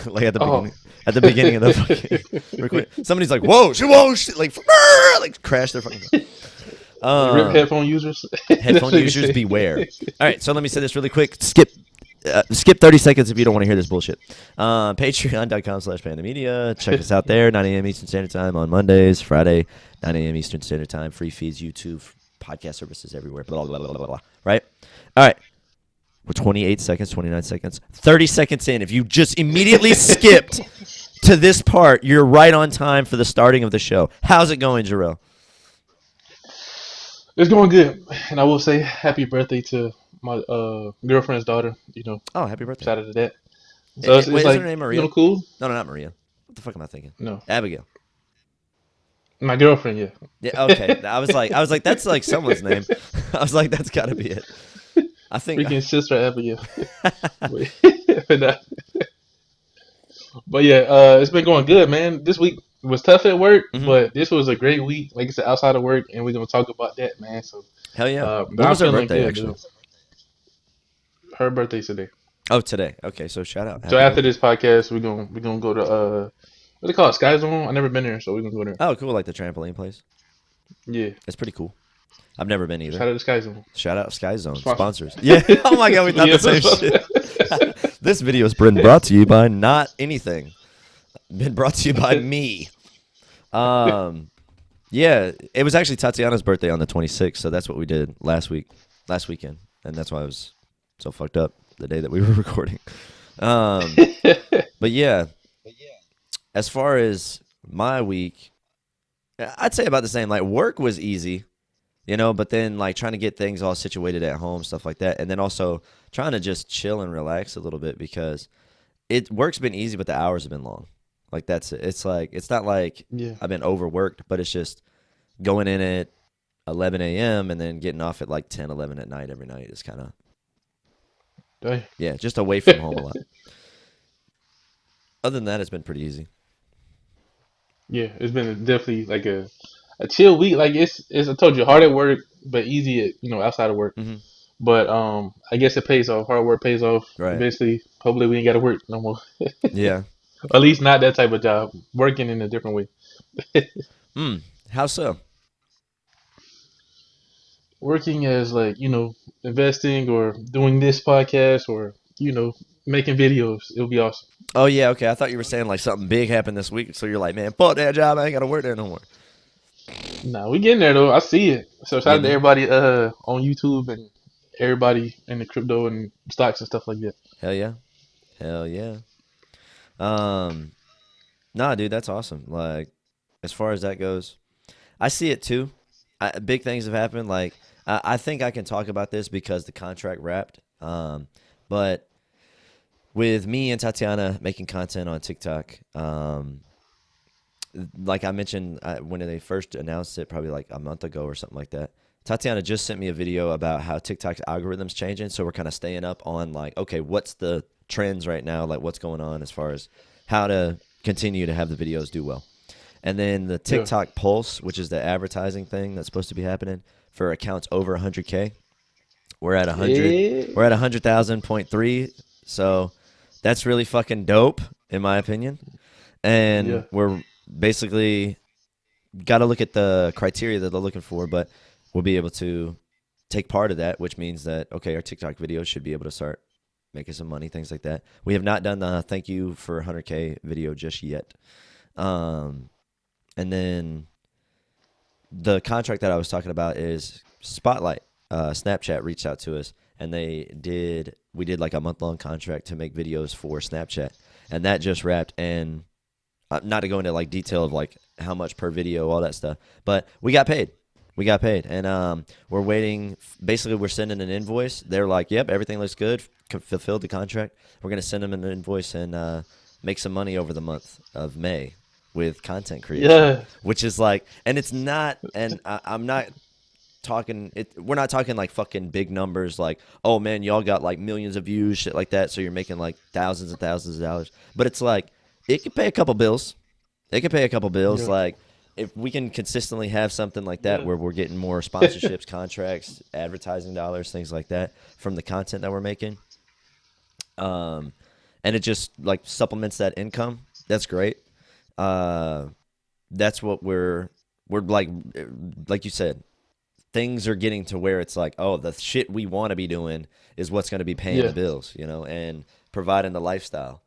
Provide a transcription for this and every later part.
like at the Oh. beginning. At the beginning of the fucking record, somebody's like, "Whoa, like crash their fucking Like rip car. headphone users. That's Headphone what you users say. beware. All right, so let me say this really quick. Skip 30 seconds if you don't want to hear this bullshit. Patreon.com/pandamedia. Check us out there. 9 a.m. Eastern Standard Time on Mondays, Friday, 9 a.m. Eastern Standard Time. Free feeds, YouTube, podcast services everywhere. Blah, blah, blah, blah, blah. Right? All right. We're 28 seconds, 29 seconds, 30 seconds in. If you just immediately skipped to this part, you're right on time for the starting of the show. How's it going, Jarrell? It's going good, and I will say happy birthday to my girlfriend's daughter. Oh, happy birthday. Shout out to that. So it's Wait, is her like name Maria? cool. No, not Maria. What the fuck am I thinking? No, Abigail. my girlfriend. Yeah. Yeah, okay. I was like, that's like someone's name. I was like, that's got to be it. I think. Freaking sister Abigail. but, uh, but yeah, it's been going good, man. This week was tough at work, Mhm. but this was a great week. Like I said, outside of work, and we're gonna talk about that, man. So, Hell yeah. but When I'm was her feeling birthday, good, actually? dude. Her birthday's today. Oh, today. Okay, so shout out. So Happy after birthday. this podcast, we're gonna go to what they call it, Sky Zone. I never been there, so we're gonna go there. Oh, cool. Like the trampoline place. Yeah, It's pretty cool. I've never been either. shout out to Sky Zone. Shout out Sky Zone Sponsor. sponsors. Yeah. Oh my God, we thought Yeah, the same shit. This video has been brought to you by not anything. Been brought to you by me. Yeah, it was actually Tatiana's birthday on the 26th, so that's what we did last weekend, and that's why I was so fucked up the day that we were recording. But yeah, as far as my week, I'd say about the same. Like work was easy, but then like trying to get things all situated at home, stuff like that, and then also trying to just chill and relax a little bit because work's been easy, but the hours have been long. Like that's it. It's like it's not like Yeah. I've been overworked, but it's just going in at 11 a.m. and then getting off at like 10, 11 at night every night is kind of Dang. just away from home a lot. Other than that, it's been pretty easy. Yeah, it's been definitely like a chill week. Like it's I told you hard at work, but easy at outside of work. Mhm. But I guess it pays off. Hard work pays off. Right. Eventually, hopefully, we ain't got to work no more. Yeah. At least not that type of job. Working in a different way. How so? Working as like investing or doing this podcast or making videos. It'll be awesome. Oh yeah, okay. I thought you were saying like something big happened this week, so you're like, man, fuck that job. I ain't gotta work there no more. Nah, we getting there though. I see it. So shout out to Getting everybody on YouTube and everybody in the crypto and stocks and stuff like that. Hell yeah, hell yeah. Nah, dude, that's awesome. Like, as far as that goes, I see it too. Big things have happened. Like, I think I can talk about this because the contract wrapped. But with me and Tatiana making content on TikTok, like I mentioned when they first announced it, probably like a month ago or something like that, Tatiana just sent me a video about how TikTok's algorithm's changing. So we're kind of staying up on like, okay, what's the trends right now? Like what's going on as far as how to continue to have the videos do well. And then the TikTok Pulse, which is the advertising thing that's supposed to be happening for accounts over 100K. We're at 100. Yeah. We're at 100,000.3. So that's really fucking dope, in my opinion. And we're basically got to look at the criteria that they're looking for, but we'll be able to take part of that, which means that, okay, our TikTok videos should be able to start making some money, things like that. We have not done the thank you for 100K video just yet. And then the contract that I was talking about is Spotlight. Snapchat reached out to us, and we did like a month-long contract to make videos for Snapchat, and that just wrapped. And not to go into like detail of like how much per video, all that stuff, but we got paid. And we're waiting. Basically, we're sending an invoice. They're like, "Yep, everything looks good. Fulfilled the contract. We're gonna send them an invoice and make some money over the month of May with content creation." Which is like, and it's not, and I'm not talking. We're not talking like fucking big numbers. Like, oh man, y'all got like millions of views, shit like that. So you're making like thousands and thousands of dollars. But it's like it could pay a couple bills. Yeah. Like, if we can consistently have something like that where we're getting more sponsorships, contracts, advertising dollars, things like that from the content that we're making. And and it just like supplements that income. That's great. Uh, that's what we're like you said, things are getting to where it's like, oh, the shit we want to be doing is what's going to be paying Yeah. the bills, and providing the lifestyle,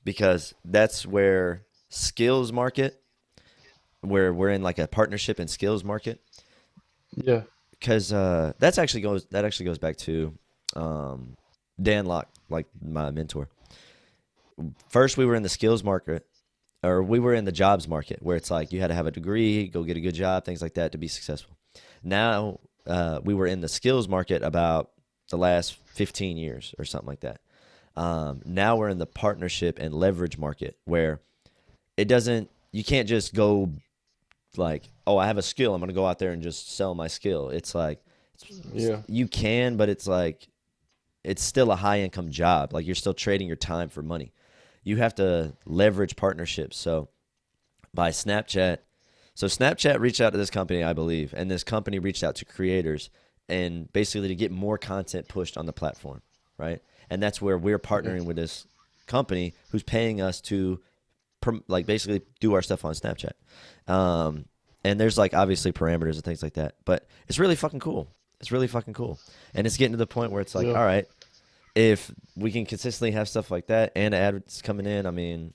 because that's where skills market, where we're in like a partnership and skills market, Yeah. because that actually goes back to um, Dan Locke, like my mentor. First, we were in the skills market, or we were in the jobs market, where it's like you had to have a degree, go get a good job, things like that to be successful. Now, we were in the skills market about the last 15 years or something like that. Now we're in the partnership and leverage market, where you can't just go like, oh, I have a skill, I'm going to go out there and just sell my skill. It's like, Yeah. you can, but it's like, it's still a high income job. Like, you're still trading your time for money. You have to leverage partnerships. So by Snapchat, Snapchat reached out to this company, I believe, and this company reached out to creators and basically to get more content pushed on the platform, right? And that's where we're Okay. partnering with this company who's paying us to like basically do our stuff on Snapchat. Um, and there's like obviously parameters and things like that, but it's really fucking cool. It's really fucking cool, and it's getting to the point where it's like, Yeah. all right, if we can consistently have stuff like that and ads coming in, I mean,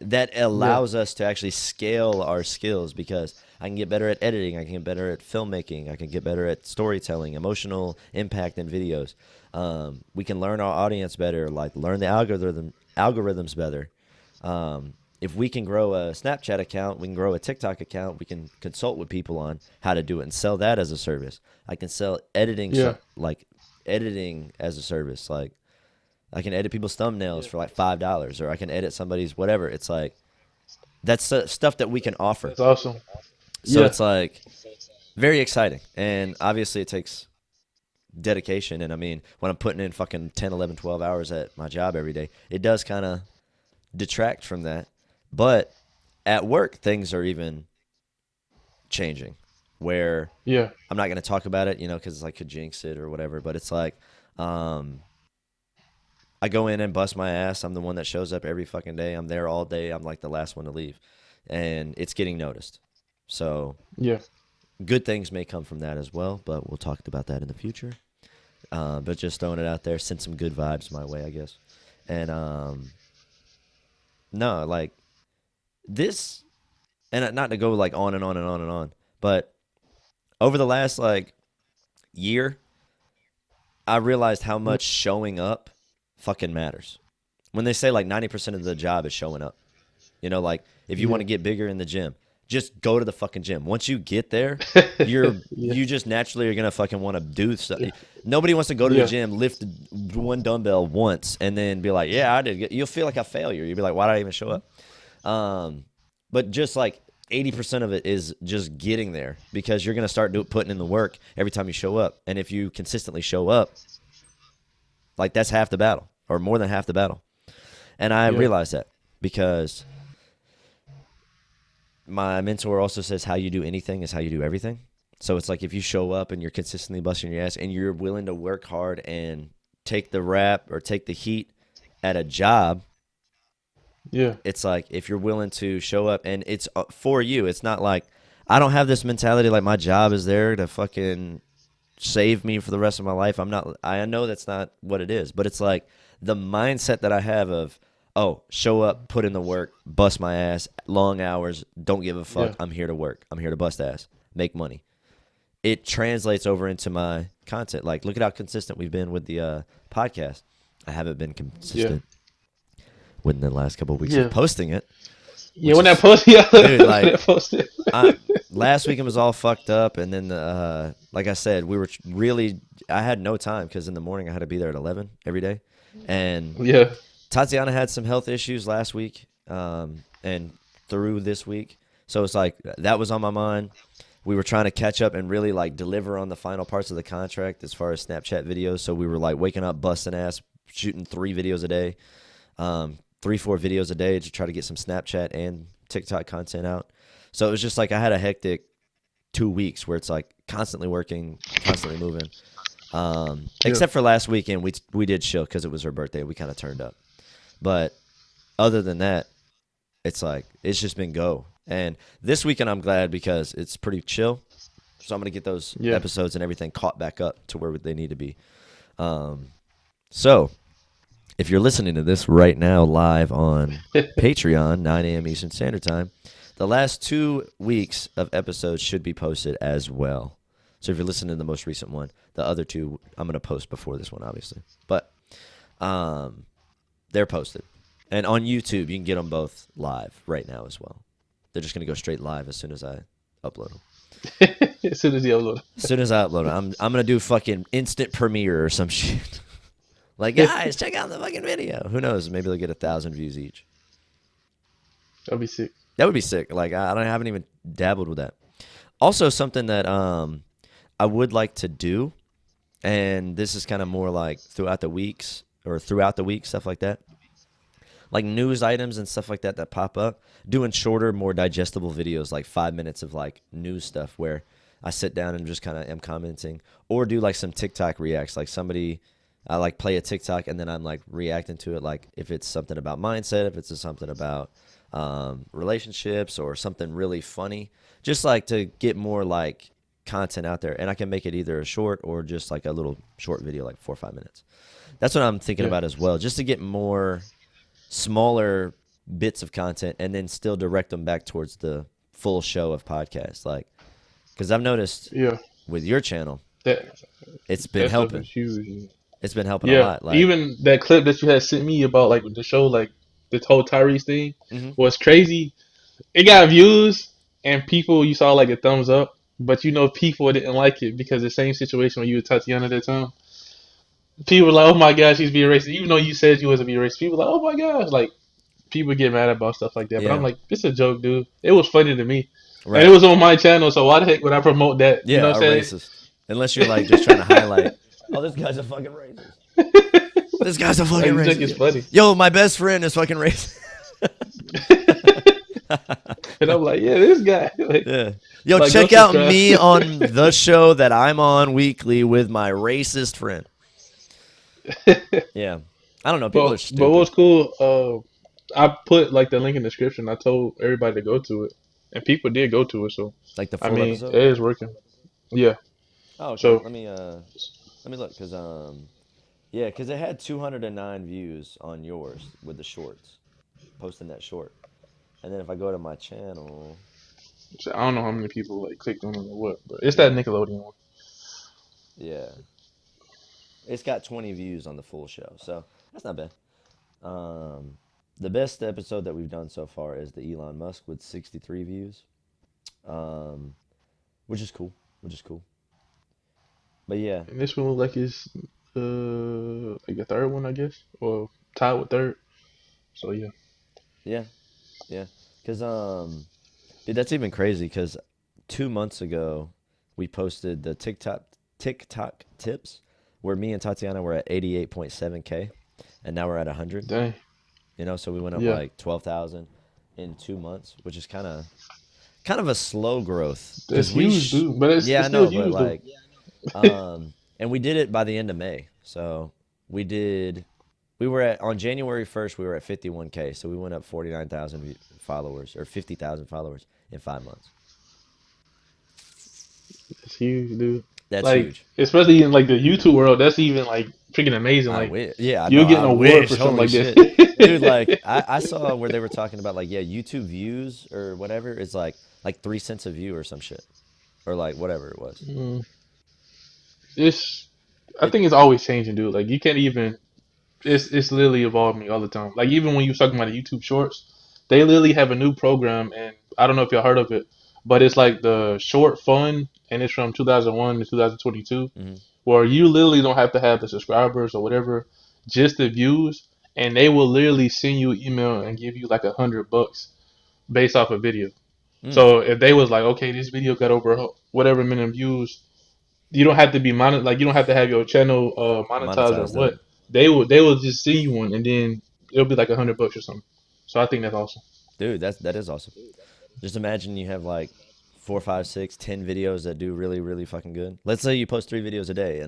that Yeah. allows us to actually scale our skills, because I can get better at editing, I can get better at filmmaking, I can get better at storytelling, emotional impact in videos. We can learn our audience better, like learn the algorithms better. If we can grow a Snapchat account, we can grow a TikTok account. We can consult with people on how to do it and sell that as a service. I can sell editing, Yeah. like editing as a service. Like, I can edit people's thumbnails Yeah. for like $5, or I can edit somebody's whatever. It's like, that's stuff that we can offer. That's awesome. So Yeah. it's like very exciting, and obviously it takes dedication. And I mean, when I'm putting in fucking 10, 11, 12 hours at my job every day, it does kind of detract from that. But at work, things are even changing, where Yeah. I'm not going to talk about it, because it's like could jinx it or whatever. But it's like, um, I go in and bust my ass. I'm the one that shows up every fucking day. I'm there all day. I'm like the last one to leave, and it's getting noticed. So Yeah. good things may come from that as well, but we'll talk about that in the future. But just throwing it out there, send some good vibes my way, I guess. And no, like this, and not to go like on and on and on and on, but over the last like year, I realized how Yeah. much showing up fucking matters. When they say like 90% of the job is showing up, like if you want Yeah. to get bigger in the gym, just go to the fucking gym. Once you get there, Yeah. you just naturally are gonna fucking want to do stuff. Nobody wants to go to the Yeah. gym, lift one dumbbell once, and then be like, "Yeah, I did." You'll feel like a failure. You'll be like, "Why did I even show up?" Um, but just like 80% of it is just getting there, because you're gonna start putting in the work every time you show up, and if you consistently show up, like that's half the battle, or more than half the battle. And I Yeah. realized that because my mentor also says how you do anything is how you do everything. So it's like if you show up and you're consistently busting your ass and you're willing to work hard and take the rap or take the heat at a job, Yeah. it's like if you're willing to show up and it's for you, it's not like I don't have this mentality like my job is there to fucking save me for the rest of my life. I know that's not what it is, but it's like the mindset that I have of, oh, show up, put in the work, bust my ass, long hours, don't give a fuck. Yeah. I'm here to work. I'm here to bust ass, make money. It translates over into my content. Like, look at how consistent we've been with the podcast. I haven't been Yeah. consistent within the last couple of weeks of Yeah. posting it, Yeah. which When that is, post, yeah, dude, when like that posted. I last weekend was all fucked up, and then like I said, we were really. I had no time because in the morning I had to be there at 11 every day, and Yeah. Tatiana had some health issues last week, and through this week, so it's like that was on my mind. We were trying to catch up and really like deliver on the final parts of the contract as far as Snapchat videos. So we were like waking up, busting ass, shooting 3 videos a day, 3, 4 videos a day to try to get some Snapchat and TikTok content out. So it was just like I had a hectic 2 weeks where it's like constantly working, constantly moving. Yeah. Except for last weekend, we did chill because it was her birthday. We kind of turned up. But other than that, it's like it's just been go. And this weekend I'm glad because it's pretty chill. So I'm gonna get those Yeah. episodes and everything caught back up to where they need to be. Um, so if you're listening to this right now live on Patreon, 9 a.m. Eastern Standard Time, the last 2 weeks of episodes should be posted as well. So if you're listening to the most recent one, the other two I'm going to post before this one, obviously. But um, they're posted. And on YouTube, you can get them both live right now as well. They're just going to go straight live as soon as I upload them. As soon as you upload. As soon as I upload them, I'm going to do fucking instant premiere or some shit. Like, guys, check out the fucking video. Who knows? Maybe they'll get 1,000 views each. That'll be sick. That would be sick. Like, I haven't even dabbled with that. Also, something that I would like to do, and this is kind of more like throughout the weeks or throughout the week, stuff like that. Like news items and stuff like that that pop up, doing shorter, more digestible videos, like 5 minutes of like news stuff where I sit down and just kind of am commenting, or do like some TikTok reacts, like somebody I like play a TikTok and then I'm like reacting to it, like if it's something about mindset, if it's something about relationships or something really funny, just like to get more like content out there, and I can make it either a short or just like a little short video, like 4 or 5 minutes. That's what I'm thinking Yeah. about as well, just to get more smaller bits of content and then still direct them back towards the full show of podcasts. Like, because I've noticed Yeah. with your channel, That it's been that stuff helping. is huge. It's been helping a Yeah. lot. Like, Even that clip that you had sent me about like the show, like the whole Tyrese thing, mm-hmm. was crazy. It got views and people you saw like a thumbs up, but people didn't like it because the same situation when you with Tatiana at that time. People were like, "Oh my gosh, she's being racist," even though you said you wasn't being racist. People were like, "Oh my gosh," like people get mad about stuff like that. But I'm Yeah, like, it's a joke, dude. It was funny to me, and it right. was on my channel. So why the heck would I promote that? You know Yeah, a what I'm racist. Unless you're like just trying to highlight, oh, this guy's a fucking racist. saying? This guy's a Like fucking you think it's racist. funny, Yo, my best friend is fucking racist. and I'm like, yeah, this guy. Yeah. Yo, Like go check out subscribe. me on the show that I'm on weekly with my racist friend. Yeah. I don't know. People are But stupid. what's cool? I put like the link in the description. I told everybody to go to it, and people did go to it. So Like the I full mean, episode. it is working. Yeah. Oh, okay. So Let me look, cause yeah, cause it had 209 views on yours with the shorts, posting that short. And then if I go to my channel, So I don't know how many people like clicked on it or what, but it's that yeah, Nickelodeon one. yeah, it's got 20 views on the full show, so that's not bad. Um, the best episode that we've done so far is the Elon Musk with 63 views, um, which is cool, which is cool. But yeah, And this one look like it's like the third one, I guess, or tied with third. So yeah, yeah, yeah, cause dude, that's even crazy because 2 months ago we posted the TikTok tips where me and Tatiana were at 88.7K and now we're at 100. dang, You know, so we went up yeah, like 12,000 in 2 months, which is kind of a slow growth that's because huge, dude. But yeah, it's I still know, but huge though. like and we did it by the end of May. So we did we were at on January 1st we were at 51K, so we went up 49,000 followers or 50,000 followers in 5 months. It's huge, dude. That's Like huge. especially in like the YouTube world, that's even like freaking amazing. I Like wish. Yeah, I know. you'll get I an award for wish. something Holy like shit, dude! Like that. I saw where they were talking about like, yeah, YouTube views or whatever is like 3 cents a view or some shit, or like whatever it was. Mm, it's I It think it's always changing, dude. Like you can't even it's literally evolving all the time. Like even when you was talking about the YouTube Shorts, they literally have a new program, and I don't know if y'all heard of it, but it's like the Short Fun, and it's from 2001 to 2022, mhm. where you literally don't have to have the subscribers or whatever, just the views, and they will literally send you an email and give you like $100 based off a video. Mm, So if they was like, okay, this video got over whatever minimum views, you don't have to be like you don't have to have your channel monetized or monetized up, what. They will just see you one and then it'll be like $100 or something. So I think that's awesome. dude. That is awesome. Just imagine you have like 4, 5, 6, 10 videos that do really, really fucking good. Let's say you post 3 videos a day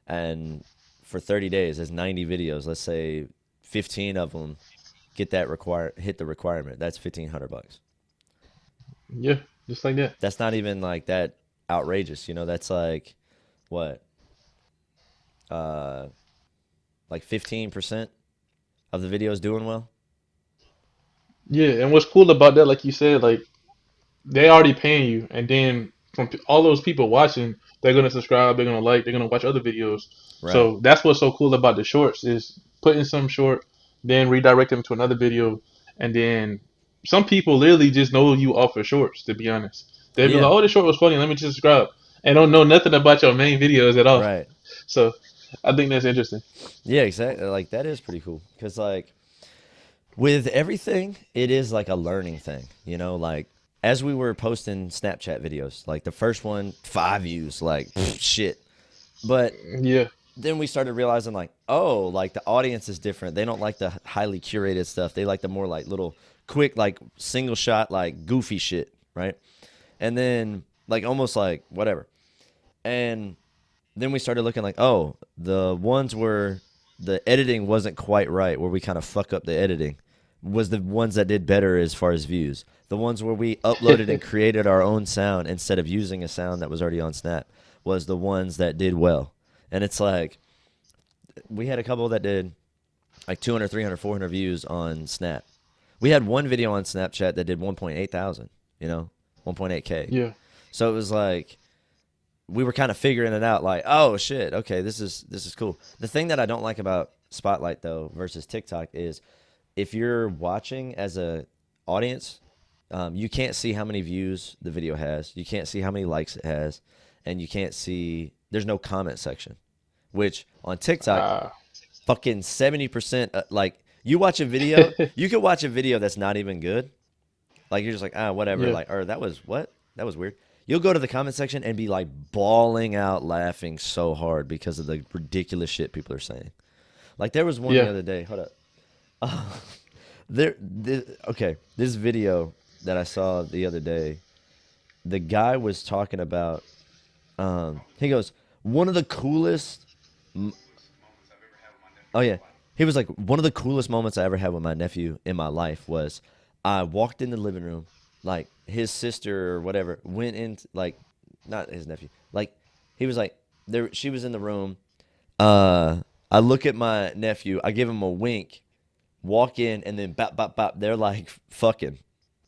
and for 30 days, there's 90 videos. Let's say 15 of them get that require hit the requirement. That's $1,500. Yeah, just like that. That's not even like that outrageous. That's like what, uh, like 15% of the videos doing well. Yeah, and what's cool about that, like you said, like they already paying you, and then from all those people watching, they're gonna subscribe, they're gonna like, they're gonna watch other videos. Right. So that's what's so cool about the shorts is putting some short, then redirect them to another video, and then some people literally just know you off of shorts. To be honest, they'll be like, Yeah. "Oh, this short was funny. Let me just subscribe," and don't know nothing about your main videos at all. Right. So I think that's interesting. Yeah. Exactly. Like that is pretty cool because like with everything, it is like a learning thing. Like as we were posting Snapchat videos, like the first one, 5 views, like shit. But Yeah, then we started realizing like, oh, like the audience is different. They don't like the highly curated stuff. They like the more like little quick, like single shot, like goofy shit, right? And then like almost like whatever. And then we started looking like, oh, the ones where the editing wasn't quite right, where we kind of fuck up the editing, was the ones that did better as far as views. The ones where we uploaded and created our own sound instead of using a sound that was already on Snap was the ones that did well. And it's like we had a couple that did like 200, 300, 400 views on Snap. We had one video on Snapchat that did 1.8 thousand, 1.8K. yeah, So it was like we were kind of figuring it out like, oh shit, okay, this is cool. The thing that I don't like about Spotlight though versus TikTok is if you're watching as a audience, you can't see how many views the video has. You can't see how many likes it has, and you can't see. There's no comment section, which on TikTok, uh, fucking 70%. Like you watch a video, you could watch a video that's not even good. Like you're just like whatever. yeah, Like or that was what that was weird. You'll go to the comment section and be like bawling out laughing so hard because of the ridiculous shit people are saying. Like there was one the yeah. other day. Hold up. Okay, this video that I saw the other day, the guy was talking about. He goes, one of the coolest. Oh yeah, he was like one of the coolest moments I ever had with my nephew in my life was I walked in the living room, like his sister or whatever went in, like not his nephew, like he was like there. She was in the room. I look at my nephew. I give him a wink. Walk in and then bop bop bop. They're like fucking,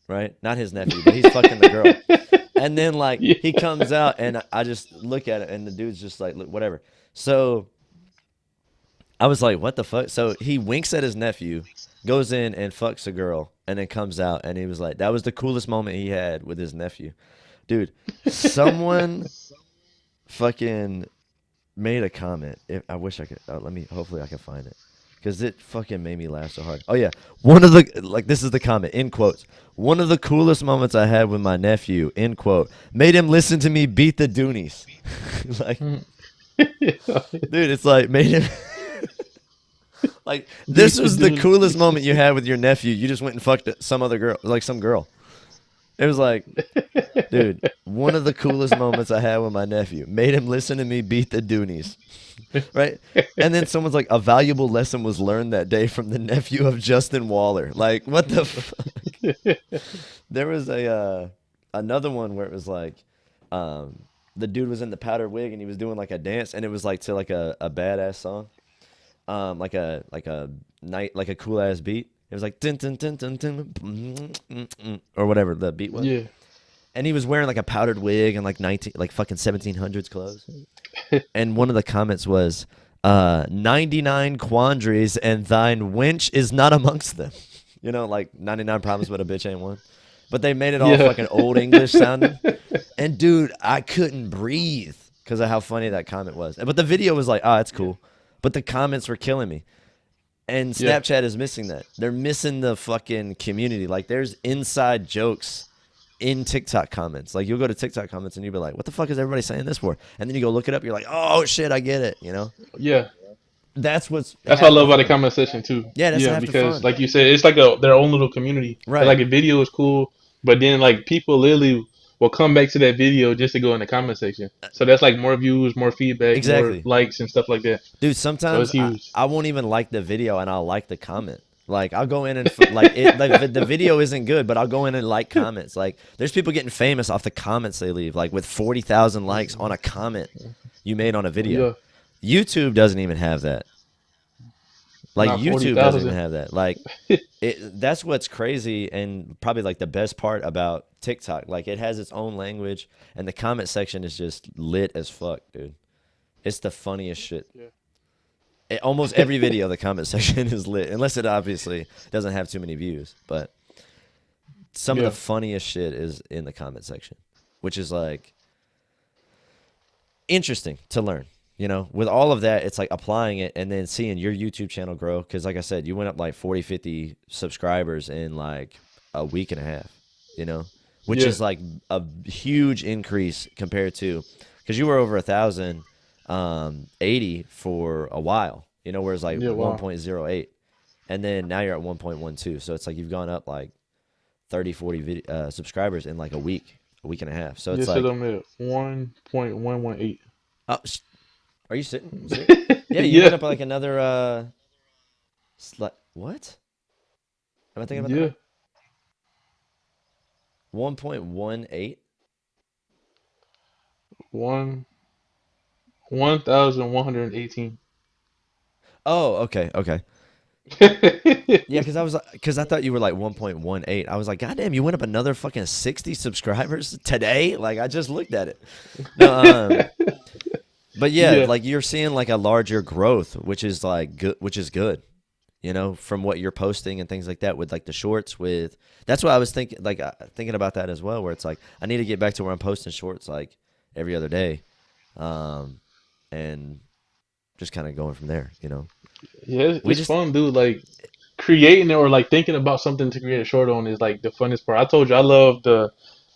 right? Not his nephew, but he's fucking the girl. And then like Yeah. he comes out and I just look at it and the dude's just like, look, whatever. So I was like, what the fuck? So he winks at his nephew, goes in and fucks a girl, and then comes out and he was like, that was the coolest moment he had with his nephew. Dude, someone fucking made a comment. I wish I could. Let me. Hopefully, I can find it because it fucking made me laugh so hard. Oh yeah, one of the like this is the comment in quotes. One of the coolest moments I had with my nephew in quote made him listen to me beat the Doonies. Like, dude, it's like made him. Like Beat this the was the dude. coolest moment you had with your nephew. You just went and fucked some other girl, like some girl. It was like, dude, one of the coolest moments I had with my nephew made him listen to me beat the Doonies. Right? And then someone's like, a valuable lesson was learned that day from the nephew of Justin Waller. Like, what the fuck? There was a another one where it was like, the dude was in the powdered wig and he was doing like a dance and it was like to like a badass song, like a night like a cool ass beat. It was like dun, dun, dun, dun, dun, or whatever the beat was. Yeah. And he was wearing like a powdered wig and like 19 like fucking 1700s clothes. And one of the comments was 99 quandaries and thine wench is not amongst them. Like 99 problems but a bitch ain't one. But they made it all Yeah. fucking old English sounding. And dude, I couldn't breathe because of how funny that comment was. But the video was like, oh, it's cool. But the comments were killing me. And Yeah. Snapchat is missing that. They're missing the fucking community. Like there's inside jokes in TikTok comments. Like you'll go to TikTok comments and you'll be like, what the fuck is everybody saying this for? And then you go look it up, you're like, oh shit, I get it. Yeah. That's what's That's what I half the love about the fun. comment section too. Yeah, that's Yeah, half the because fun. like you said, it's like their own little community. And Right. like a video is cool, but then like people literally will come back to that video just to go in the comment section. So that's like more views, more feedback, more Exactly. likes and stuff like that. Dude, So sometimes it's huge. I won't even like the video and I'll like the comment. Like I'll go in and like it the video isn't good, but I'll go in and like comments. Like there's people getting famous off the comments they leave, like with 40,000 likes on a comment you made on a video. Yeah, YouTube doesn't even have that. Like not forty YouTube doesn't even thousand. have that. Like that's what's crazy and probably like the best part about TikTok. Like it has its own language and the comment section is just lit as fuck, dude. It's the funniest shit. Yeah, Almost every video, the comment section is lit, unless it obviously doesn't have too many views. But some of the yeah, funniest shit is in the comment section, which is like interesting to learn. You know, with all of that, it's like applying it and then seeing your YouTube channel grow. Because, like I said, you went up like 40, 50 subscribers in like a week and a half, you know, which yeah, is like a huge increase compared to because you were over 1,000 80 for a while, you know, whereas like yeah. Wow. 1.08 and then now you're at 1.12. So it's like you've gone up like 30, 40 subscribers in like a week and a half. So Yeah, it's so like, I'm at 1.118. oh, are you sitting? Yeah, you went Yeah, up like another, what? Am I thinking about that yeah. right? 1.18? One 1,118. Oh, okay, okay. Yeah, because because I thought you were like 1.18. I was like, God damn, you went up another fucking 60 subscribers today? Like, I just looked at it. No, but yeah, Yeah, like you're seeing like a larger growth, which is like good, which is good, you know, from what you're posting and things like that with like the shorts with, that's what I was thinking, like thinking about that as well, where it's like, I need to get back to where I'm posting shorts like every other day. Um, and just kind of going from there, you know, yeah. we It's just, fun, dude. Like creating it or like thinking about something to create a short on is like the funnest part. I told you I love the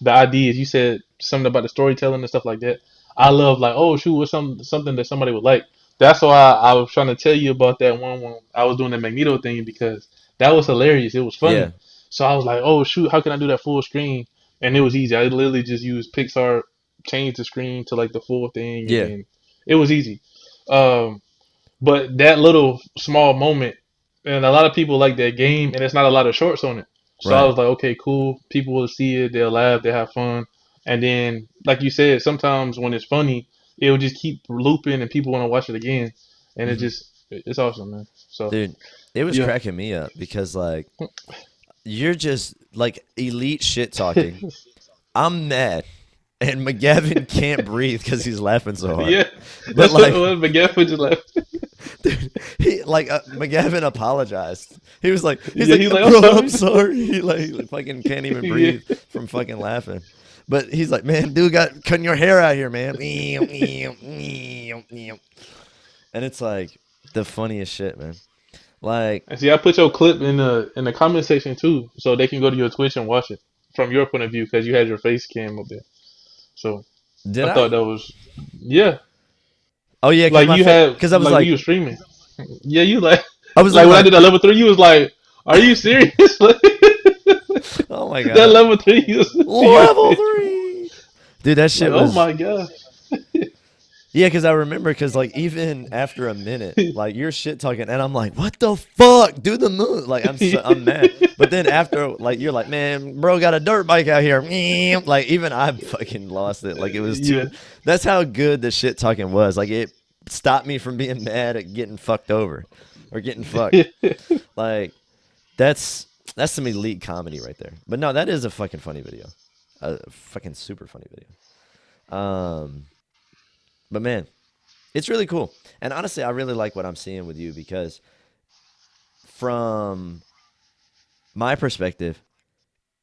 ideas. You said something about the storytelling and stuff like that. I love like, oh shoot, what's something that somebody would like. That's why I was trying to tell you about that one when I was doing the Magneto thing because that was hilarious. It was yeah, funny. So I was like, oh shoot, how can I do that full screen? And it was easy. I literally just used Pixar, changed the screen to like the full thing, and yeah, then it was easy. Um, but that little small moment, and a lot of people like that game, and it's not a lot of shorts on it. So I right. was like, okay, cool. People will see it, they'll laugh, they'll have fun, and then, like you said, sometimes when it's funny, it'll just keep looping, and people want to watch it again, and Hmm. it's awesome, man. So Dude, it was yeah, cracking me up because like you're just like elite shit talking. I'm mad, and McGavin can't breathe because he's laughing so hard. yeah, But that's what it like, was. But Gaff was just like, dude, he like McGavin apologized. He's yeah, like, he's like, I'm bro, I'm sorry. sorry. He fucking can't even Yeah, breathe from fucking laughing. But he's like, man, dude, got cutting your hair out here, man. And it's like the funniest shit, man. Like, and see, I put your clip in the comment section too, so they can go to your Twitch and watch it from your point of view because you had your face cam up there. So did I I? thought that was, yeah, Oh yeah, like you had because I was like when like, you were streaming. Yeah, you like I was like looking when I like, did that level 3, you was like, "Are you serious?" oh my That god, level 3, you was level 3, dude. That like, shit "Oh was my god." yeah. Because I remember, because like even after a minute, like you're shit talking, and I'm like, what the fuck, do the move. Like I'm mad. But then after, like you're like, man, bro, got a dirt bike out here. Like even I fucking lost it. Like it was Yeah, too. That's how good the shit talking was. Like it stopped me from being mad at getting fucked over or getting fucked. Like that's that's some elite comedy right there. But no, that is a fucking funny video. A fucking super funny video. But man, it's really cool. And honestly, I really like what I'm seeing with you because from my perspective,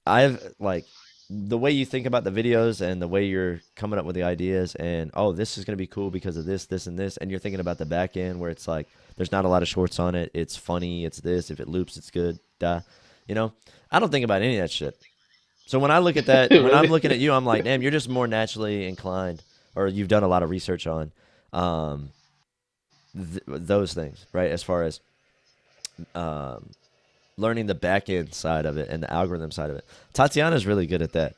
I've like the way you think about the videos and the way you're coming up with the ideas and oh, this is going to be cool because of this, this, and this. And you're thinking about the back end where it's like there's not a lot of shorts on it. It's funny. It's this. If it loops, it's good. Duh. You know, I don't think about any of that shit. So when I look at that, when I'm really. looking at you, I'm like, damn, you're just more naturally inclined, or you've done a lot of research on um, those things, right? As far as um, learning the back end side of it and the algorithm side of it. Tatiana's really good at that.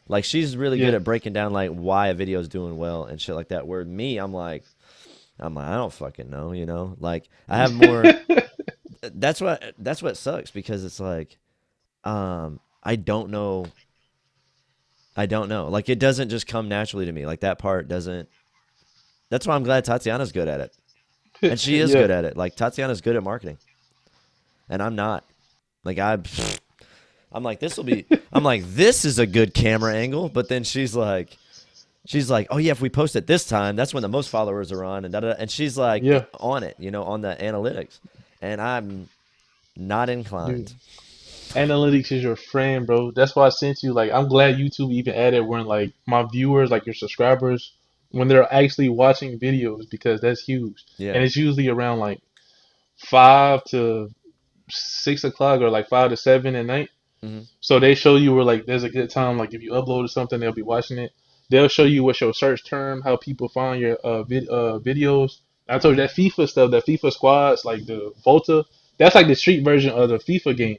Like she's really good Yeah. at breaking down like why a video is doing well and shit like that. Where me, I'm like I don't fucking know, you know. Like I have more. That's what sucks because it's like I don't know. I don't know. Like it doesn't just come naturally to me. Like that part doesn't. That's why I'm glad Tatiana's good at it, and she is Yeah. good at it. Like Tatiana's good at marketing, and I'm not. Like I'm like this will be. I'm like this is a good camera angle, but then she's like, oh yeah, if we post it this time, that's when the most followers are on, and da da. And she's like Yeah. on it, you know, on the analytics, and I'm not Dude. inclined. Analytics is your friend, bro. That's why I sent you. Like, I'm glad YouTube even added when like my viewers, like your subscribers, when they're actually watching videos because that's huge. Yeah. And it's usually around like 5 to 6 o'clock or like 5 to 7 at night. Hmm. So they show you where like there's a good time. Like if you uploaded something, they'll be watching it. They'll show you what's your search term, how people find your videos. I told you that FIFA stuff, that FIFA squads, like the Volta. That's like the street version of the FIFA game.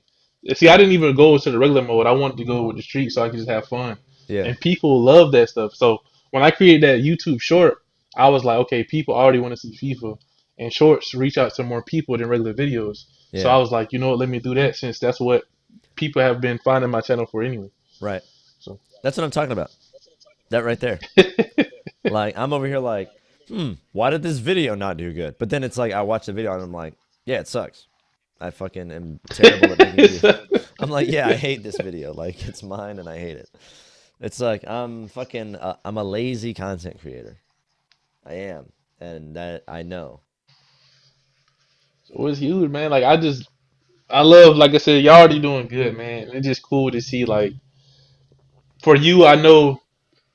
See, I didn't even go to the regular mode. I wanted to go with the street so I could just have fun. Yeah. And people love that stuff. So when I created that YouTube short, I was like, okay, people already want to see FIFA, and shorts reach out to more people than regular videos. So Yeah. I was like, you know what, let me do that since that's what people have been finding my channel for anyway. Right. So That's what I'm talking about. That right there. Like I'm over here like, why did this video not do good? But then it's like I watch the video and I'm like, yeah, it sucks. I fucking am terrible at making videos. I'm like, yeah, I hate this video. Like it's mine and I hate it. It's like I'm a lazy content creator. I am, and that I know. So it's huge, man. Like I love, like I said, y'all already doing good, man. It's just cool to see, like, for you, I know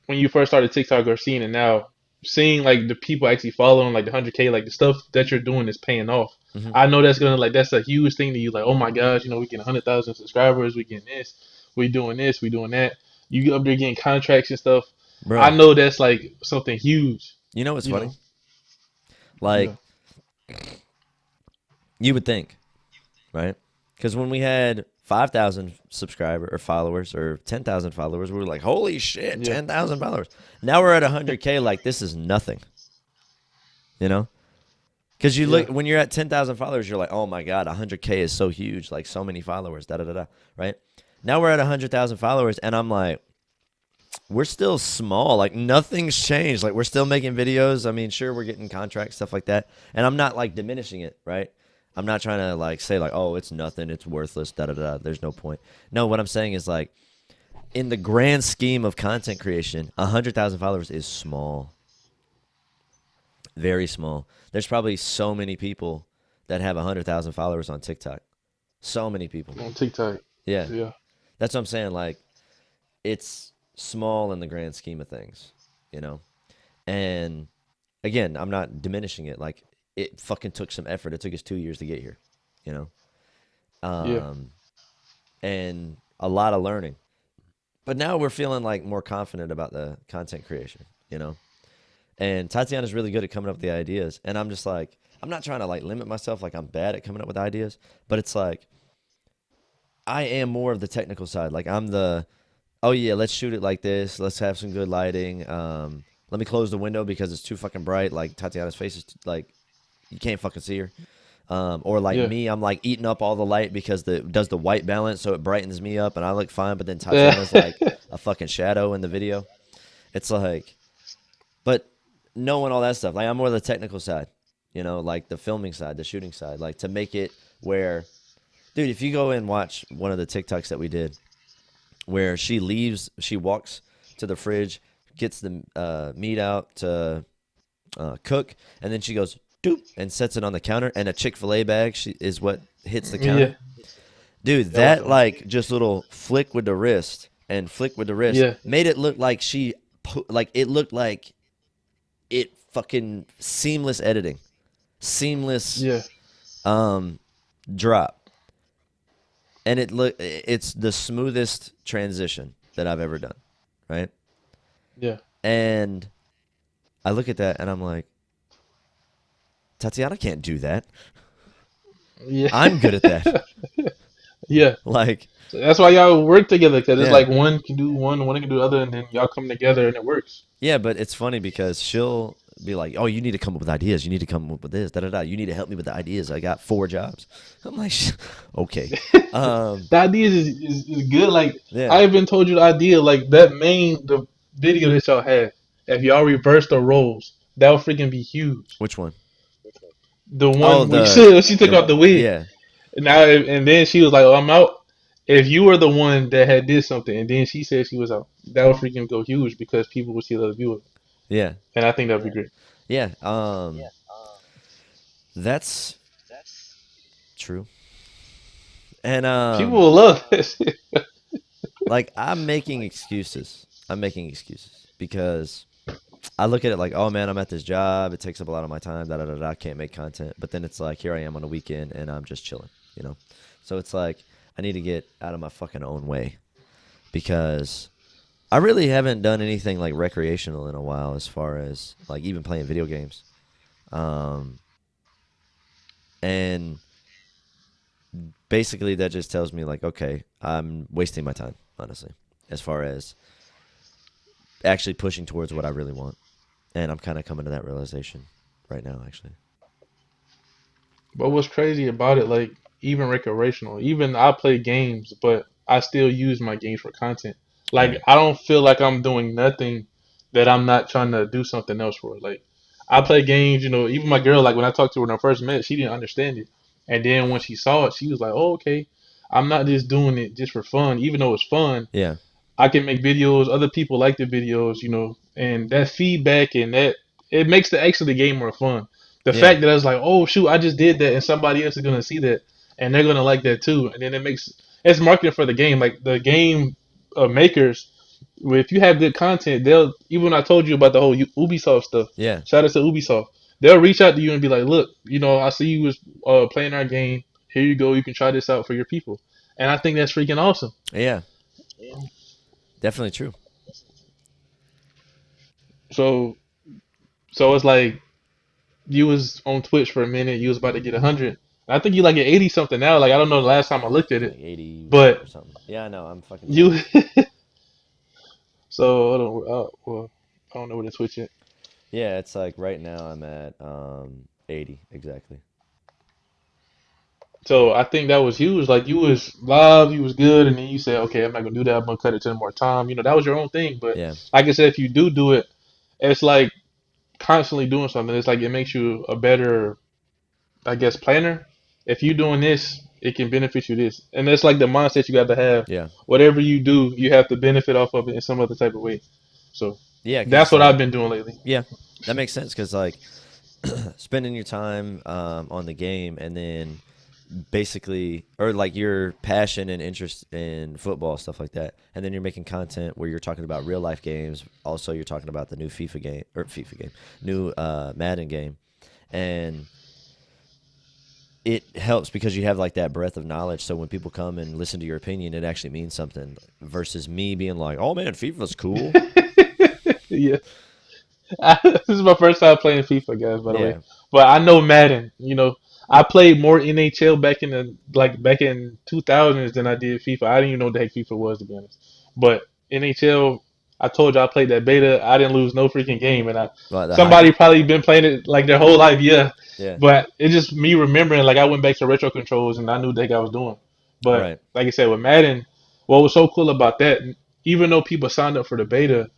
when you first started TikTok or seeing it now, seeing like the people actually following like the 100K, like the stuff that you're doing is paying off. Hmm. I know that's gonna like that's a huge thing to you. Like, oh my gosh, we get 100,000 subscribers, we getting this, we doing that. You get up there getting contracts and stuff. I Bro, know that's like something huge. you know what's You funny? know, Like yeah, you would think, right? Because when we had 5,000 subscriber or followers or 10,000 followers, we were like, holy shit, yeah, 10,000 followers. Now we're at 100K, like this is nothing, you know? Because you yeah, look, when you're at 10,000 followers, you're like, oh my God, 100K is so huge, like so many followers, da da da da, right? Now we're at 100,000 followers, and I'm like, we're still small. Like nothing's changed. Like we're still making videos. I mean, sure, we're getting contracts, stuff like that. And I'm not like diminishing it, right? I'm not trying to like say like, oh, it's nothing, it's worthless, da da da. There's no point. No, what I'm saying is like, in the grand scheme of content creation, 100,000 followers is small, very small. There's probably so many people that have 100,000 followers on TikTok. So many people. on TikTok, Yeah, yeah, that's what I'm saying. Like, it's small in the grand scheme of things, you know. And again, I'm not diminishing it. Like it fucking took some effort. It took us 2 years to get here, you know, yeah, and a lot of learning. But now we're feeling like more confident about the content creation, you know. And Tatiana's really good at coming up with the ideas, and I'm just like, I'm not trying to like limit myself. Like I'm bad at coming up with ideas, but it's like I am more of the technical side. Like I'm the, oh yeah, let's shoot it like this. Let's have some good lighting. Let me close the window because it's too fucking bright. Like Tatiana's face is like you can't fucking see her. Or like yeah. me, I'm like eating up all the light because the does the white balance so it brightens me up and I look fine. But then Tatiana's like a fucking shadow in the video. It's like, but knowing all that stuff, like I'm more the technical side, you know, like the filming side, the shooting side, like to make it where, dude, if you go and watch one of the TikToks that we did, where she leaves, she walks to the fridge, gets the meat out to cook, and then she goes doop and sets it on the counter, and a Chick-fil-A bag is what hits the Yeah, counter. Dude, that was that fun. like just little flick with the wrist and flick with the wrist Yeah, made it look like like it looked like it fucking seamless editing, seamless yeah, um drop, and it's the smoothest transition that I've ever done, right? yeah, And I look at that and I'm like, Tatiana can't do that. yeah. I'm good at that. Yeah. Like, So that's why y'all work together because it's yeah. like one can do one can do the other, and then y'all come together and it works. Yeah, but it's funny because she'll be like, "Oh, you need to come up with ideas. You need to come up with this. Da da da. You need to help me with the ideas. I got 4 jobs." I'm like, "Okay." Um, The idea is good. Like yeah. I even told you the idea, like the video that y'all had. If y'all reverse the roles, that would freaking be huge. Which one? The Oh, one where you the said she took the out the wig. yeah, Now and then she was like, "Oh, I'm out." If you were the one that had did something, and then she said she was out, that would freaking go huge because people would see the viewer, yeah, and I think that'd be great. yeah. That's true. And People will love this. like I'm making excuses. I'm making excuses because I look at it like, oh man, I'm at this job. It takes up a lot of my time. Da da da da. I can't make content. But then it's like, here I am on a weekend and I'm just chilling. You know. So it's like I need to get out of my fucking own way because I really haven't done anything like recreational in a while, as far as like even playing video games. Um, and basically that just tells me like, okay, I'm wasting my time, honestly, as far as actually pushing towards what I really want. And I'm kind of coming to that realization right now, actually. But what's crazy about it, like even recreational, even I play games, but I still use my games for content. Like Right. I don't feel like I'm doing nothing that I'm not trying to do something else for. Like I play games, even my girl, like when I talked to her when I first met, she didn't understand it. And then when she saw it, she was like, "Oh, okay. I'm not just doing it just for fun, even though it's fun. Yeah. I can make videos. Other people like the videos, and that feedback and that it makes the game more fun. The Yeah. fact that I was like, oh shoot, I just did that, and somebody else is gonna see that, and they're gonna like that too, and then it's marketing for the game. Like the game makers, if you have good content, they'll even when I told you about the whole Ubisoft stuff. Yeah. Shout out to Ubisoft. They'll reach out to you and be like, look, I see you was playing our game. Here you go. You can try this out for your people, and I think that's freaking awesome. Yeah. Definitely true. So so it's like you was on Twitch for a minute. You was about to get 100. I think you like at 80 something now. Like I don't know the last time I looked at I'm it, like 80 but or something. Yeah, I know. I'm fucking you. jealous. So hold on. Well, I don't know where to Twitch it. Yeah, it's like right now I'm at 80 exactly. So I think that was huge. Like you was live, you was good, and then you said, okay, I'm not gonna do that. I'm gonna cut it to more time. That was your own thing. But Yeah. like I said, if you do it, it's like constantly doing something. It's like it makes you a better, I guess, planner. If you're doing this, it can benefit you this, and that's like the mindset you got to have. Yeah. Whatever you do, you have to benefit off of it in some other type of way. So Yeah, cuz that's it's what I've like been doing lately. yeah, that makes sense cuz like spending your time on the game and then basically or like your passion and interest in football stuff like that and then you're making content where you're talking about real life games, also you're talking about the new FIFA game, new Madden game, and it helps because you have like that breadth of knowledge, so when people come and listen to your opinion it actually means something versus me being like, oh man, FIFA's cool. Yeah, this is my first time playing FIFA, guys. By the way, Yeah. but I know Madden. I played more NHL back in the back in 2000s than I did FIFA. I didn't even know what the heck FIFA was to be honest. But NHL, I told you I played that beta. I didn't lose no freaking game, and Like the somebody hockey. probably been playing it like their whole life. Yeah, Yeah. but it's just me remembering. Like I went back to retro controls and I knew what the heck I was doing. But Right. like I said, with Madden, what was so cool about that? Even though people signed up for the beta,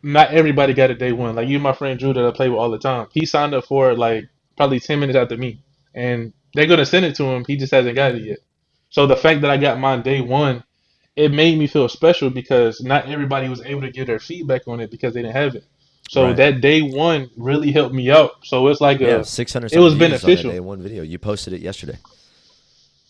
not everybody got it day one. Like you, my friend Drew, that I play with all the time. He signed up for it like probably 10 minutes after me, and they're gonna send it to him. He just hasn't got it yet. So the fact that I got mine day one, it made me feel special because not everybody was able to give their feedback on it because they didn't have it. So Right. that day one really helped me out. So it's like Yeah, 600 it something was views on that beneficial. day one video. You posted it yesterday.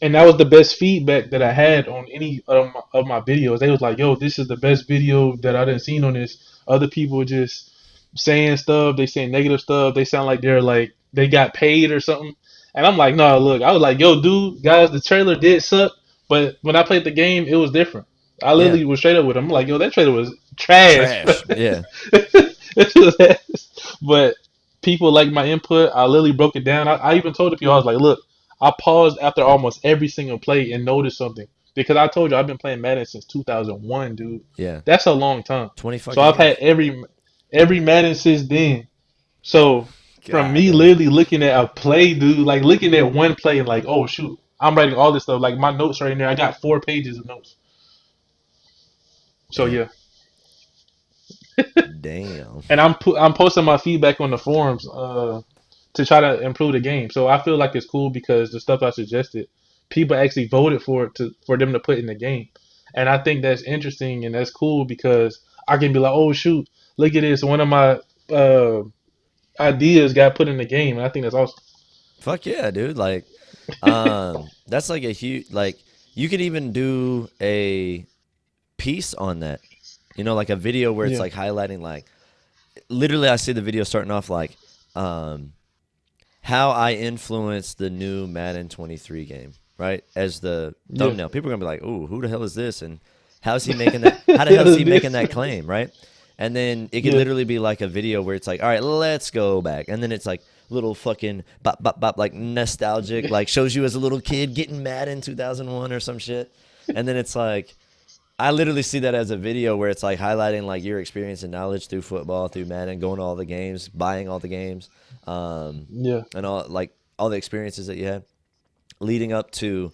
And that was the best feedback that I had on any of my videos. They was like, "Yo, this is the best video that I didn't seen on this." Other people just saying stuff. They saying negative stuff. They sound like they're like they got paid or something. And I'm like, no, look. I was like, yo, dude, guys, the trailer did suck, but when I played the game, it was different. I Yeah. literally was straight up with him. I'm like, yo, that trailer was trash. Trash. Yeah. It was ass. But people like my input. I literally broke it down. I even told the people, I was like, look. I paused after almost every single play and noticed something because I told you I've been playing Madden since 2001, dude. Yeah, That's a long time. 20 So fucking I've had years. every Madden since then. So from God me damn. literally looking at a play, dude, like looking at one play and like, oh shoot, I'm writing all this stuff. Like my notes right in there. I got 4 pages of notes. So Damn. yeah, Damn. and I'm posting my feedback on the forums to try to improve the game. So I feel like it's cool because the stuff I suggested, people actually voted for it to for them to put in the game, and I think that's interesting and that's cool because I can be like, oh shoot, look at this, one of my uh, ideas got put in the game, and I think that's awesome. Fuck yeah, dude. Like, that's like a huge, like, you could even do a piece on that. You know, like a video where it's Yeah, like highlighting, like, literally, I see the video starting off like, um, how I influenced the new Madden 23 game, right? As the yeah. thumbnail. People are gonna be like, "Ooh, who the hell is this?" And how's he making that? How the hell is he making This, that claim, right? And then it could yeah. literally be like a video where it's like, "All right, let's go back," and then it's like little fucking bop bop bop, like nostalgic, like shows you as a little kid getting mad in 2001 or some shit, and then it's like I literally see that as a video where it's like highlighting like your experience and knowledge through football, through Madden, going to all the games, buying all the games, Yeah, and all the experiences that you had, leading up to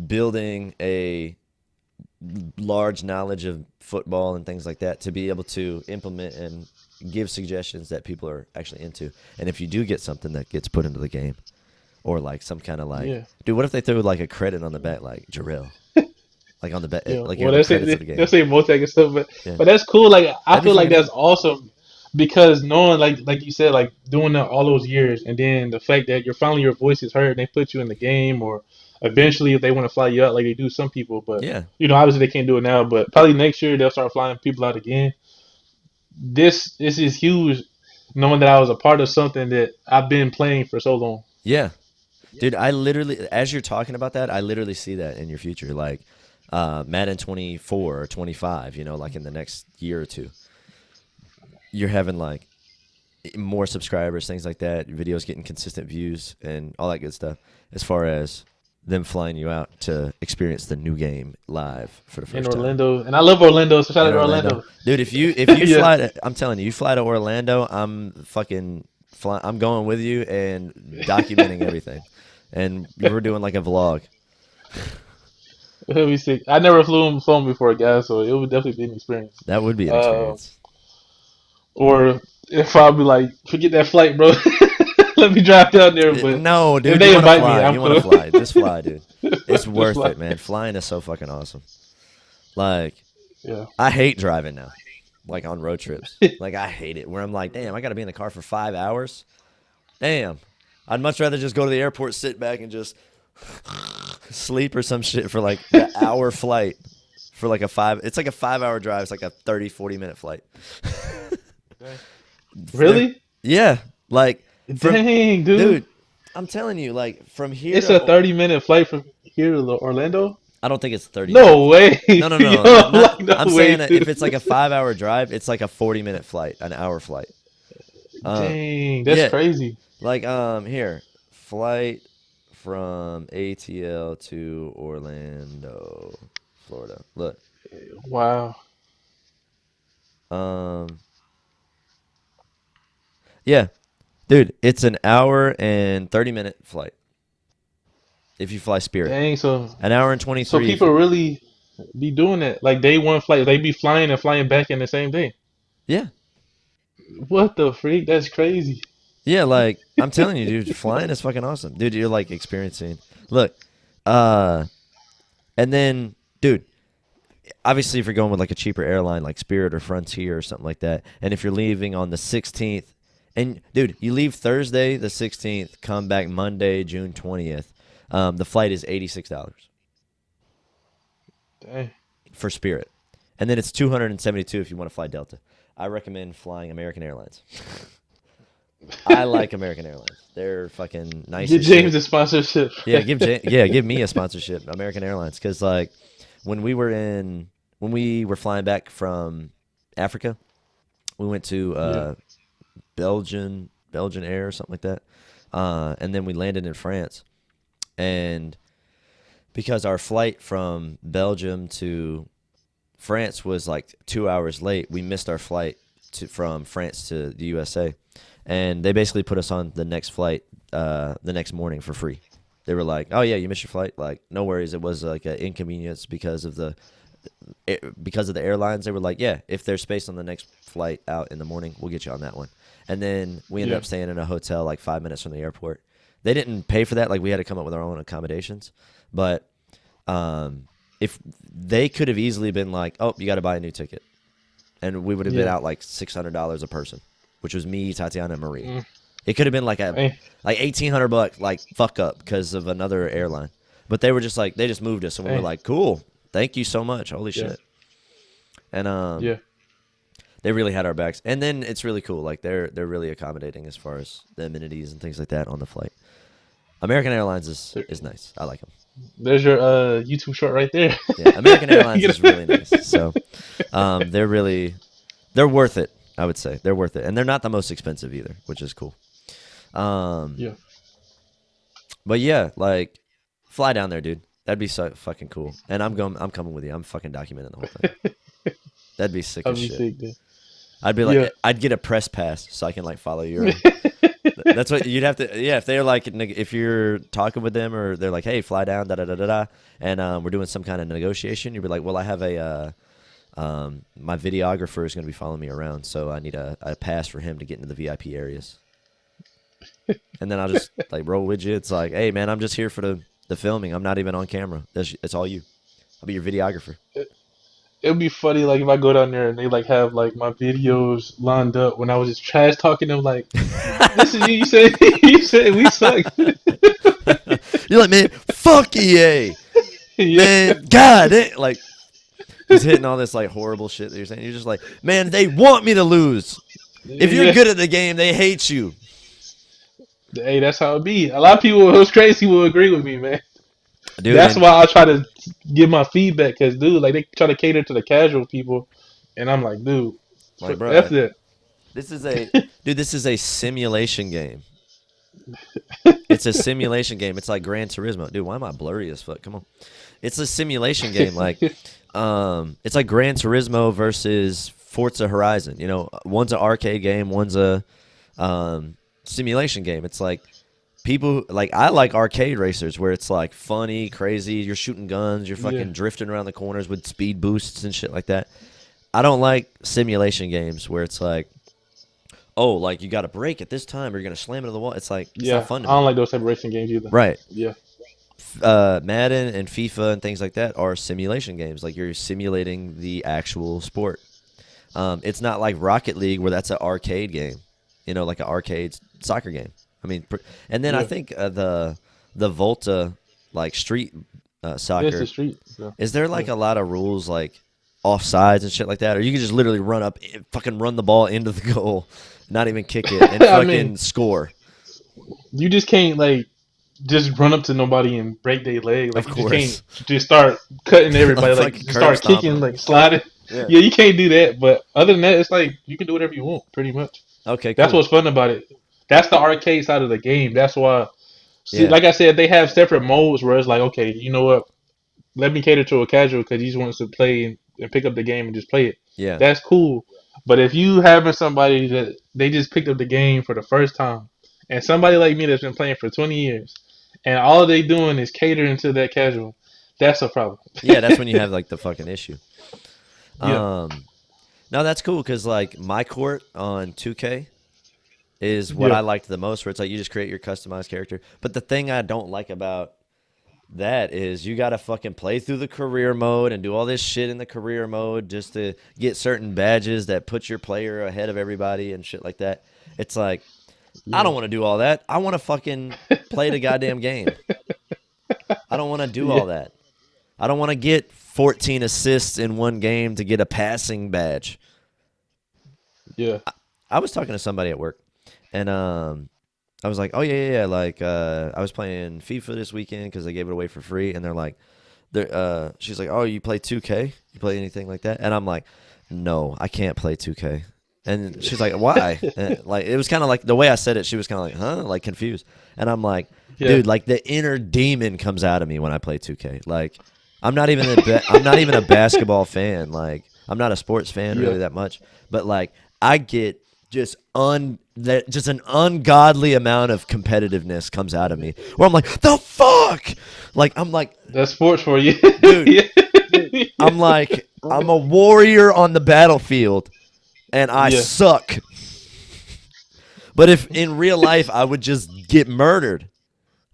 building a large knowledge of football and things like that to be able to implement and give suggestions that people are actually into. And if you do get something that gets put into the game, or like some kind of like, yeah, dude, what if they threw like a credit on the back, like Jarrell, like on the back, yeah. like you're Well, in the that's credits of it. the They'll game? say multi and stuff, Yeah, but that's cool. Like I that'd be feel like fucking that's dope. awesome because knowing like you said, like doing that all those years, and then the fact that you're finally your voice is heard, and they put you in the game, or eventually if they want to fly you out, like they do some people, but Yeah, you know obviously they can't do it now, but probably next year they'll start flying people out again. This is huge, knowing that I was a part of something that I've been playing for so long. yeah, dude. I literally, as you're talking about that, I literally see that in your future, like Madden 24 or 25. You know, like in the next year or two, you're having like more subscribers, things like that, videos getting consistent views and all that good stuff. As far as them flying you out to experience the new game live for the In first time Orlando, and I love Orlando, so shout out in to Orlando, Orlando. dude. If you Yeah, fly, I'm telling you, you fly to Orlando, I'm fucking fly. I'm going with you and documenting everything, and we're doing like a vlog. let me see. I never flew on phone before, guys, so it would definitely be an experience. That would be an Uh, experience. or if I'll be like, forget that flight, bro. Let me drive down there. But No, if dude, you they want to invite me, fly. I'm You want to cool. fly. Just fly, dude. It's Just worth fly. it, man. Flying is so fucking awesome. Like, Yeah. I hate driving now, like on road trips. Like, I hate it where I'm like, damn, I got to be in the car for 5 hours. Damn. I'd much rather just go to the airport, sit back, and just sleep or some shit for like the hour flight for like a five. It's like a 5 hour drive. It's like a 30, 40 minute flight. There- Really? yeah. Like, from, Dang, dude. dude, I'm telling you, like, from here It's to, a 30-minute flight from here to Orlando? I don't think it's 30 No minutes. way. No, no, Yo, no, not not. like, no I'm way, saying that if dude. it's like a 5 hour drive, it's like a 40 minute flight, an hour flight. Uh, Dang, that's yeah, crazy. like here, flight from ATL to Orlando, Florida. Look, Wow. um, yeah, dude, it's an hour and 30 minute flight if you fly Spirit. Dang, so An hour and so 23 if people you, really be doing that. Like day one flight, they be flying and flying back in the same day. yeah, What the freak? That's crazy. yeah. Like I'm telling you, dude, flying is fucking awesome, dude. You're like experiencing. Look, uh, and then, dude, obviously if you're going with like a cheaper airline like Spirit or Frontier or something like that, and if you're leaving on the 16th, and dude, you leave Thursday the 16th, come back Monday June 20th, the flight is $86 Dang. for Spirit, and then it's 272 if you want to fly Delta. I recommend flying American Airlines. I like American Airlines. They're fucking nice Get as James shit. a sponsorship. Yeah, give me a sponsorship, American Airlines, because like when we were in when we were flying back from Africa, we went to Yeah. Belgian Air or something like that, and then we landed in France. and because our flight from Belgium to France was like 2 hours late, we missed our flight from France to the USA, and they basically put us on the next flight the next morning for free. They were like, "Oh yeah, you missed your flight. Like, no worries. It was like an inconvenience because of the airlines." They were like, "Yeah, if there's space on the next flight out in the morning, we'll get you on that one." And then we ended Yeah. up staying in a hotel like 5 minutes from the airport. They didn't pay for that. Like we had to come up with our own accommodations, but if they could have easily been like, "Oh, you got to buy a new ticket," and we would have been Yeah. out like $600 a person, which was me, Tatiana, and Marie. Mm. It could have been like a Hey. like $1,800 like fuck up because of another airline, but they were just like they just moved us, and we were Hey. like, "Cool, thank you so much, holy Yeah. shit," and Yeah. they really had our backs. And then it's really cool, like they're really accommodating as far as the amenities and things like that on the flight. American Airlines is nice. I like them. There's your YouTube short right there. Yeah, American Airlines You is know? really nice. So they're worth it. I would say they're worth it, and they're not the most expensive either, which is cool. Um, Yeah. but yeah, like fly down there, dude. That'd be so fucking cool. And I'm going. I'm coming with you. I'm fucking documenting the whole thing. That'd be sick I'll as be shit. sick, dude. I'd be Yeah. like, I'd get a press pass so I can like follow you around. That's what you'd have to. Yeah, if they're like, if you're talking with them or they're like, hey, fly down, da da da da da, and we're doing some kind of negotiation, you'd be like, well, I have my videographer is going to be following me around, so I need a pass for him to get into the VIP areas. And then I'll just like roll with you. It's like, hey, man, I'm just here for the filming. I'm not even on camera. It's all you. I'll be your videographer. It would be funny like if I go down there and they like have like my videos lined up when I was just trash talking them like this is you. You said you said we suck. You're like, man, fuck EA, Yeah. man, God, like just hitting all this like horrible shit that you're saying. You're just like, man, they want me to lose. If you're Yeah. good at the game, they hate you, Hey, that's how it be. A lot of people who's crazy will agree with me, man. dude. That's And why I try to give my feedback because, dude, like they try to cater to the casual people, and I'm like, dude, like, f bro, that. this is a dude. This is a simulation game. It's a simulation game. It's like Gran Turismo, dude. Why am I blurry as fuck? Come on, it's a simulation game. Like, it's like Gran Turismo versus Forza Horizon. You know, one's an arcade game, one's a simulation game. It's like people like I like arcade racers where it's like funny, crazy. You're shooting guns, you're Yeah, fucking drifting around the corners with speed boosts and shit like that. I don't like simulation games where it's like, oh, like you got to brake at this time or you're gonna slam into the wall. It's like it's not yeah. fun to I don't me. like those type of racing games either. Right. Yeah, Madden and FIFA and things like that are simulation games. Like you're simulating the actual sport. It's not like Rocket League where that's an arcade game, you know, like an arcade soccer game. I mean, and then I yeah. think the Volta like street It's the soccer. street. Yeah, Is there yeah. like a lot of rules like offsides and shit like that, or you can just literally run up, fucking run the ball into the goal, not even kick it, and I mean, fucking score? you just can't like just run up to nobody and break their leg. Of Like you just can't course, just start cutting like everybody. Like fucking just curb start stomping kicking, them. like sliding. Yeah. Yeah, you can't do that. But other than that, it's like you can do whatever you want, pretty much. Okay. That's Cool. what's fun about it. That's the arcade side of the game. That's why. See, Yeah. like I said, they have separate modes where it's like, okay, you know what? Let me cater to a casual because he just wants to play and pick up the game and just play it. Yeah. That's cool. But if you having somebody that they just picked up the game for the first time, and somebody like me that's been playing for 20 years, and all they doing is catering to that casual, that's a problem. Yeah. That's when you have like the fucking issue. Yeah, Um. No, that's cool because like my court on 2K is what yeah, I liked the most, where it's like you just create your customized character. But the thing I don't like about that is you got to fucking play through the career mode and do all this shit in the career mode just to get certain badges that put your player ahead of everybody and shit like that. It's like, I yeah, don't want to do all that. I want to fucking play the goddamn game. I don't want to do yeah, all that. I don't want to get 14 assists in one game to get a passing badge. yeah, I was talking to somebody at work, and I was like, "Oh yeah, yeah, yeah." Like, I was playing FIFA this weekend because they gave it away for free, and they're like, she's like, "Oh, you play 2K? You play anything like that?" And I'm like, "No, I can't play 2K. And she's like, why? And like, it was kind of like the way I said it. She was kind of like, huh? Like confused. And I'm like, Yeah. dude, like the inner demon comes out of me when I play 2K. Like, I'm not even a basketball fan. Like, I'm not a sports fan Yeah. really that much. But like, I get just an ungodly amount of competitiveness comes out of me where I'm like, the fuck? Like, I'm like, That's sports for you. dude, Yeah. I'm like, I'm a warrior on the battlefield and I Yeah. suck. But if in real life I would just get murdered,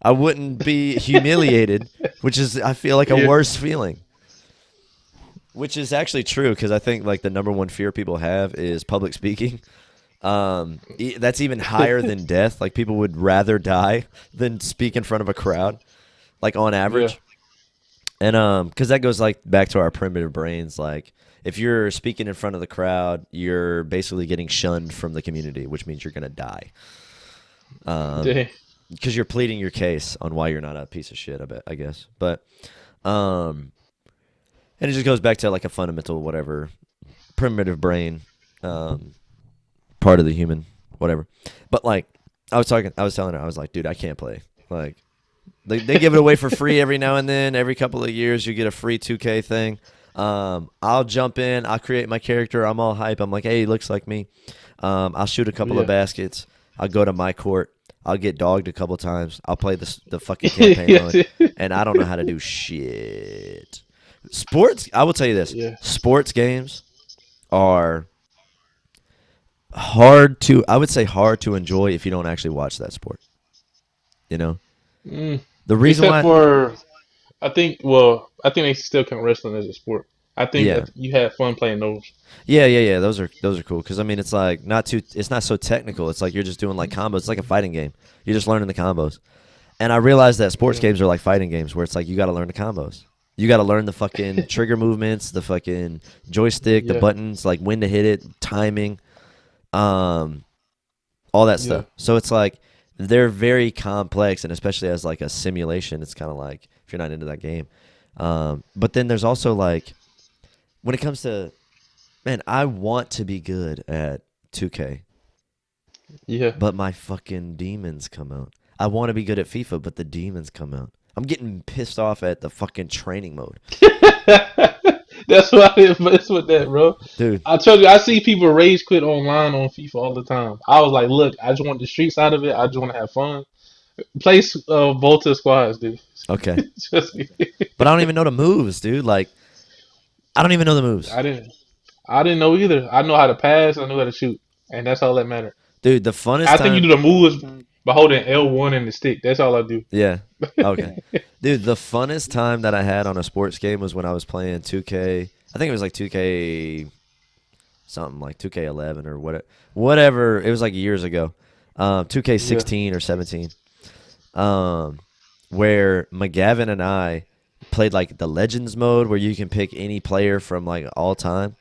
I wouldn't be humiliated, which is I feel like a Yeah. worse feeling. Which is actually true because I think like the number one fear people have is public speaking. That's even higher than death. Like people would rather die than speak in front of a crowd, like on Yeah. average. And because that goes like back to our primitive brains. Like if you're speaking in front of the crowd, you're basically getting shunned from the community, which means you're gonna die. Dang. Because you're pleading your case on why you're not a piece of shit. I guess, but um, and it just goes back to like a fundamental whatever primitive brain um part of the human whatever. But like I was telling her I was like, dude, I can't play. Like they give it away for free every now and then. Every couple of years, you get a free 2K thing. I'll jump in. I'll create my character. I'm all hype. I'm like, hey, he looks like me. I'll shoot a couple of Yeah. baskets. I'll go to my court. I'll get dogged a couple times. I'll play the fucking campaign Yes. mode, and I don't know how to do shit. Sports. I will tell you this: Yeah. sports games are hard to. I would say hard to enjoy if you don't actually watch that sport. You know, Mm. the reason Except why. for, I think they still count wrestling as a sport. I think Yeah, that you have fun playing those. yeah. Those are cool because I mean it's like not too. It's not so technical. It's like you're just doing like combos. It's like a fighting game. You're just learning the combos. And I realized that sports Yeah. games are like fighting games where it's like you got to learn the combos. You got to learn the fucking trigger movements, the fucking joystick, the Yeah. buttons, like when to hit it, timing, um, all that Yeah. stuff. So it's like they're very complex, and especially as like a simulation, it's kind of like if you're not into that game. But then there's also like when it comes to man, I want to be good at 2K, Yeah. but my fucking demons come out. I want to be good at FIFA, but the demons come out. I'm getting pissed off at the fucking training mode. That's why it's with that, bro. Dude, I told you, I see people rage quit online on FIFA all the time. I was like, look, I just want the streets out of it. I just want to have fun. Play Volta squads, dude. okay. Just, But I don't even know the moves, dude. Like, I don't even know the moves. I didn't. I didn't know either. I know how to pass. I know how to shoot, and that's all that matters. Dude, the funnest I think you time. do the moves by holding L1 and the stick. That's all I do. Yeah. Okay. Dude, the funnest time that I had on a sports game was when I was playing 2K. I think it was like 2K something, like 2K11 or whatever. It was like years ago. Yeah, 2K16 or 17. Um, where McGavin and I played like the Legends mode where you can pick any player from like all time.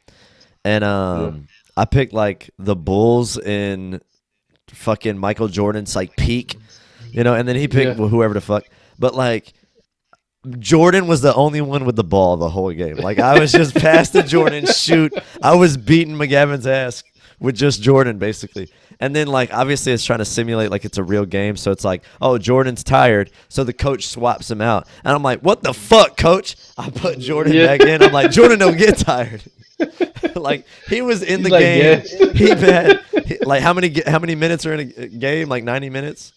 And yeah, I picked like the Bulls in fucking Michael Jordan's like peak, and then he picked yeah, whoever the fuck. But like Jordan was the only one with the ball the whole game. Like I was just past the Jordan shoot. I was beating McGavin's ass with just Jordan basically. And then like obviously it's trying to simulate like it's a real game. So it's like, oh, Jordan's tired. So the coach swaps him out. And I'm like, what the fuck, coach? I put Jordan yeah. back in. I'm like, Jordan don't get tired. Like he was in He's the like, game. yes. He had like how many minutes are in a game? Like 90 minutes?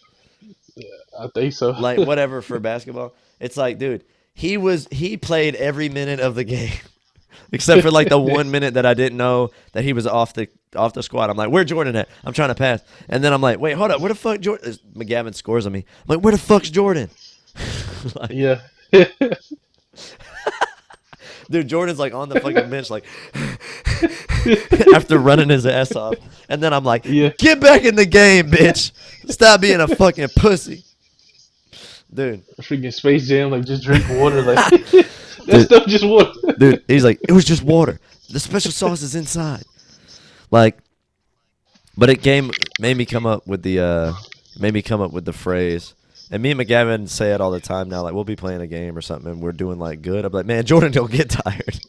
I think so. Like whatever for basketball. It's like, dude, he played every minute of the game except for like the 1 minute that I didn't know that he was off the squad. I'm like, where Jordan at? I'm trying to pass, and then I'm like, wait, hold up, where the fuck Jordan? McGavin scores on me. I'm like, where the fuck's Jordan? Like, Yeah. dude, Jordan's like on the fucking bench, like after running his ass off, and then I'm like, Yeah. get back in the game, bitch. Stop being a fucking pussy, dude. Freaking Space Jam, like just drink water, like that Dude, stuff just water. dude, he's like, it was just water. The special sauce is inside. Like, but it made me come up with the phrase. And me and McGavin say it all the time now. Like we'll be playing a game or something, and we're doing like good. I'm like, man, Jordan don't get tired.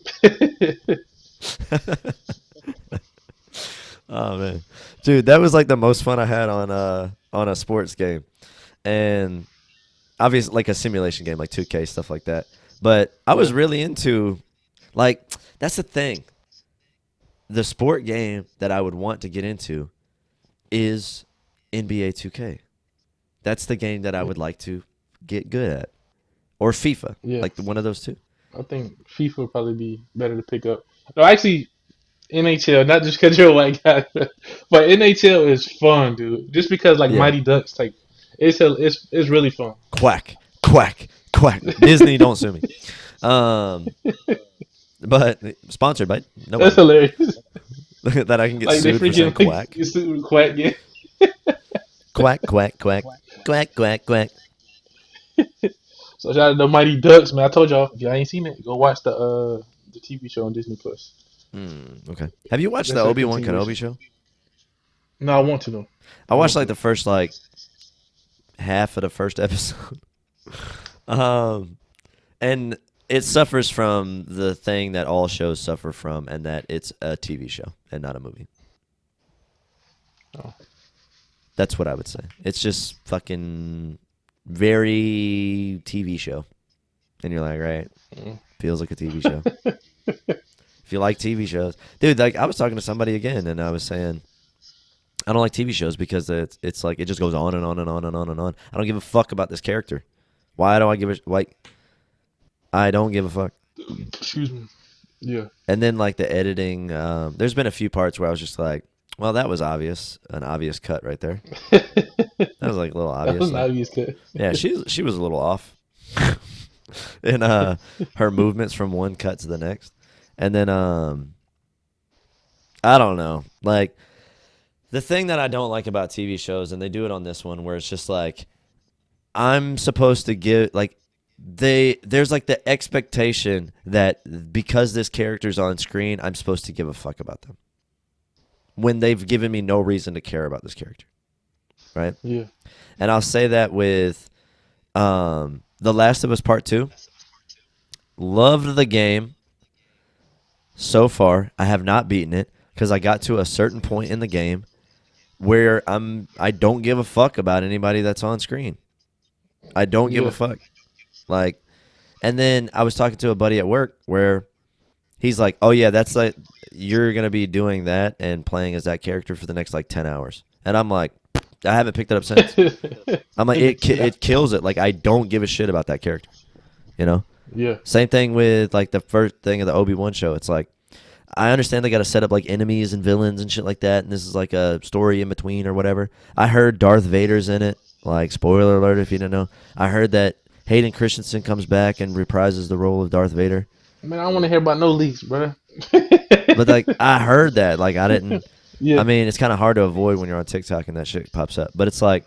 Oh man, dude, that was like the most fun I had on a sports game, and obviously like a simulation game like 2K stuff like that. But I was Yeah, really into like that's the thing. The sport game that I would want to get into is NBA 2K. That's the game that I yeah, would like to get good at, or FIFA, yeah. like one of those two. I think FIFA would probably be better to pick up. No, actually, NHL, not just because you're a white guy, but NHL is fun, dude. Just because like Yeah. Mighty Ducks, like it's really fun. Quack, quack, quack. Disney, don't sue me. Um, but sponsored by That's nobody. hilarious. That I can get Like they sued for saying freaking like quack. you see quack yeah. Quack, quack, quack, quack, quack, quack. So shout out to the Mighty Ducks, man. I told y'all if y'all ain't seen it, go watch the TV show on Disney Plus. Okay. Have you watched the That's a Obi-Wan Kenobi continuation. show? No, I want to know. I I watched want like to. the first like half of the first episode. um, and it suffers from the thing that all shows suffer from, and that it's a TV show and not a movie. Oh. That's what I would say. It's just fucking very TV show. And you're like, right, Mm. feels like a TV show. If you like TV shows, dude, like I was talking to somebody again, and I was saying I don't like TV shows because it's like it just goes on and on and on and on and on. I don't give a fuck about this character. Why do I give a like? I don't give a fuck. Excuse me. Yeah. And then like the editing, there's been a few parts where I was just like, well, that was obvious, an obvious cut right there. That was like a little That was obvious. an Like, obvious cut. yeah, she was a little off in her movements from one cut to the next, and then I don't know, like the thing that I don't like about TV shows, and they do it on this one, where it's just like I'm supposed to give like there's like the expectation that because this character's on screen, I'm supposed to give a fuck about them when they've given me no reason to care about this character, right? Yeah. And I'll say that with The Last of Us Part 2. Loved the game so far. I have not beaten it because I got to a certain point in the game where I don't give a fuck about anybody that's on screen. I don't give a Yeah. fuck. Like, and then I was talking to a buddy at work where he's like, "Oh yeah, that's like you're gonna be doing that and playing as that character for the next like 10 hours." And I'm like, I haven't picked it up since. I'm like, it kills it. Like I don't give a shit about that character. You know. Yeah. Same thing with like the first thing of the Obi-Wan show. It's like I understand they got to set up like enemies and villains and shit like that, and this is like a story in between or whatever. I heard Darth Vader's in it. Like spoiler alert if you didn't know. I heard that Hayden Christensen comes back and reprises the role of Darth Vader. Man, I don't want to hear about no leaks, brother. But like I heard that, like I didn't. Yeah. I mean, it's kind of hard to avoid when you're on TikTok and that shit pops up. But it's like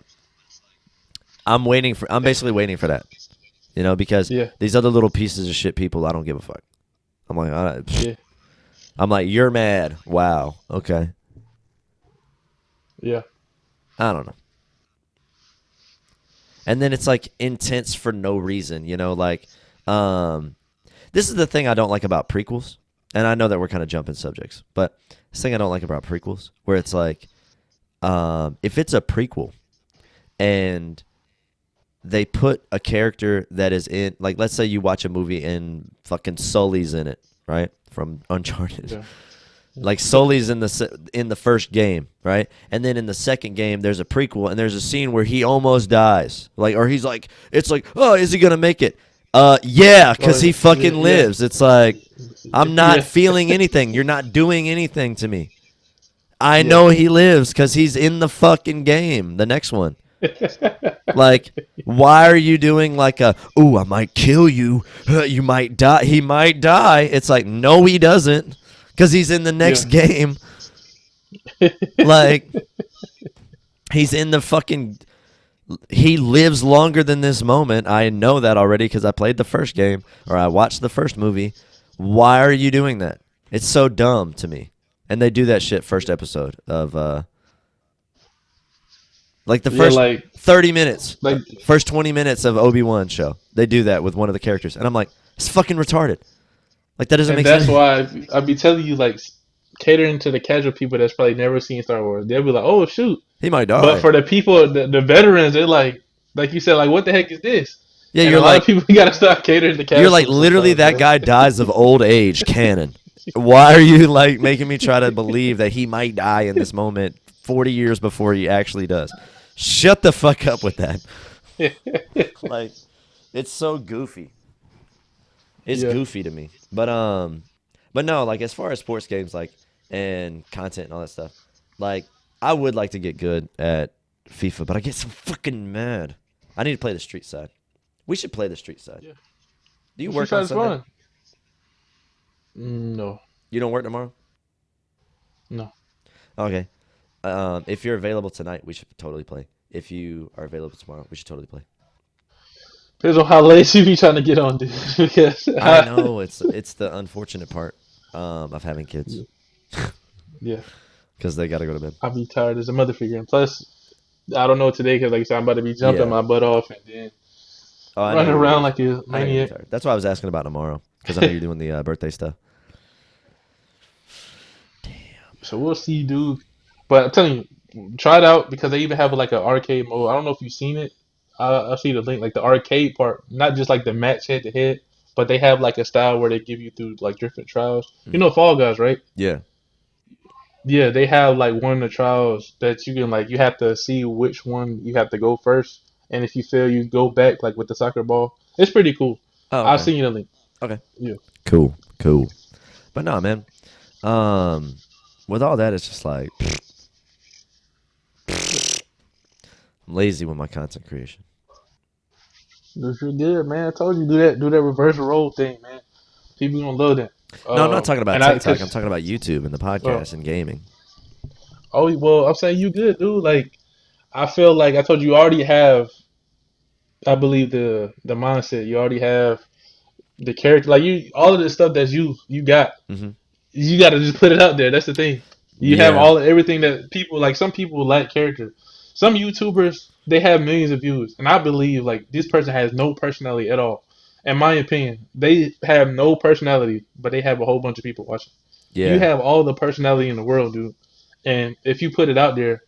I'm basically waiting for that, you know, because Yeah. these other little pieces of shit people, I don't give a fuck. I'm like, Yeah. I'm like, you're mad. Wow. Okay. Yeah. I don't know. And then it's like intense for no reason, you know, like this is the thing I don't like about prequels. And I know that we're kind of jumping subjects, but this thing I don't like about prequels where it's like if it's a prequel and they put a character that is in like let's say you watch a movie and fucking Sully's in it, right? From Uncharted. Yeah. Like Sully's in the first game, right? And then in the second game, there's a prequel, and there's a scene where he almost dies, like, or he's like, it's like, oh, is he gonna make it? Yeah, because he fucking Yeah. Yeah. lives. It's like I'm not Yeah. feeling anything. You're not doing anything to me. I Yeah. know he lives because he's in the fucking game. The next one. Like, why are you doing like a, ooh, I might kill you. You might die. He might die. It's like, no, he doesn't. Because he's in the next game. Like, he's in the fucking. He lives longer than this moment. I know that already because I played the first game or I watched the first movie. Why are you doing that? It's so dumb to me. And they do that shit first episode of. Like the Yeah, first like 30 minutes, like first 20 minutes of Obi-Wan show. They do that with one of the characters. And I'm like, it's fucking retarded. Like, that doesn't and make that's sense. why I be telling you like catering to the casual people that's probably never seen Star Wars. They'll be like, "Oh shoot!" He might But die. for the people, the veterans, they're like you said, like, "What the heck is this?" Yeah, And a lot of people gotta start catering to you're like casuals literally sometimes, that man. guy dies of old age canon. Why are you like making me try to believe that he might die in this moment 40 years before he actually does? Shut the fuck up with that. Like it's so goofy. It's Yeah, goofy to me. But no, like as far as sports games like and content and all that stuff, like I would like to get good at FIFA, but I get so fucking mad. I need to play the street side. We should play the street side. yeah. Do you The street work on side is Sunday? fun. No, You don't work tomorrow? no. Okay. If you're available tonight, we should totally play. If you are available tomorrow, we should totally play. Depends on how lazy you be trying to get on, dude. Because I know it's the unfortunate part of having kids yeah, because they got to go to bed. I'll be tired as a mother figure. And plus, I don't know today because, like I said, I'm about to be jumping Yeah. my butt off and then Oh, I know running you're gonna around be. like a I know you're gonna be maniac. tired. That's why I was asking about tomorrow because I know you're doing the birthday stuff. So we'll see, dude. But I'm telling you, try it out because they even have like an arcade mode. I don't know if you've seen it. I'll see the link, like the arcade part, not just like the match head to head, but they have like a style where they give you through like different trials. You Mm. know, Fall Guys, right? Yeah. Yeah, they have like one of the trials that you can like you have to see which one you have to go first, and if you fail, you go back like with the soccer ball. It's pretty cool. Oh, I'll okay. send you the link. Okay. Yeah, Cool. Cool. But no, man. Um, with all that, it's just like I'm lazy with my content creation. you're good, man. I told you do that reverse role thing, man. People gonna love that. No, I'm not talking about And I TikTok. I'm cause talking about YouTube and the uh, podcast and gaming. oh well, I'm saying you good, dude. Like I feel like I told you, you already have. I believe the mindset. You already have the character. Like you, all of the stuff that you got. Hmm. You got to just put it out there. That's the thing. You have Yeah. all everything that people like. Some people lack character. Some YouTubers they have millions of views, and I believe like this person has no personality at all. In my opinion, they have no personality, but they have a whole bunch of people watching. You Yeah. have all the personality in the world, dude. And if you put it out there,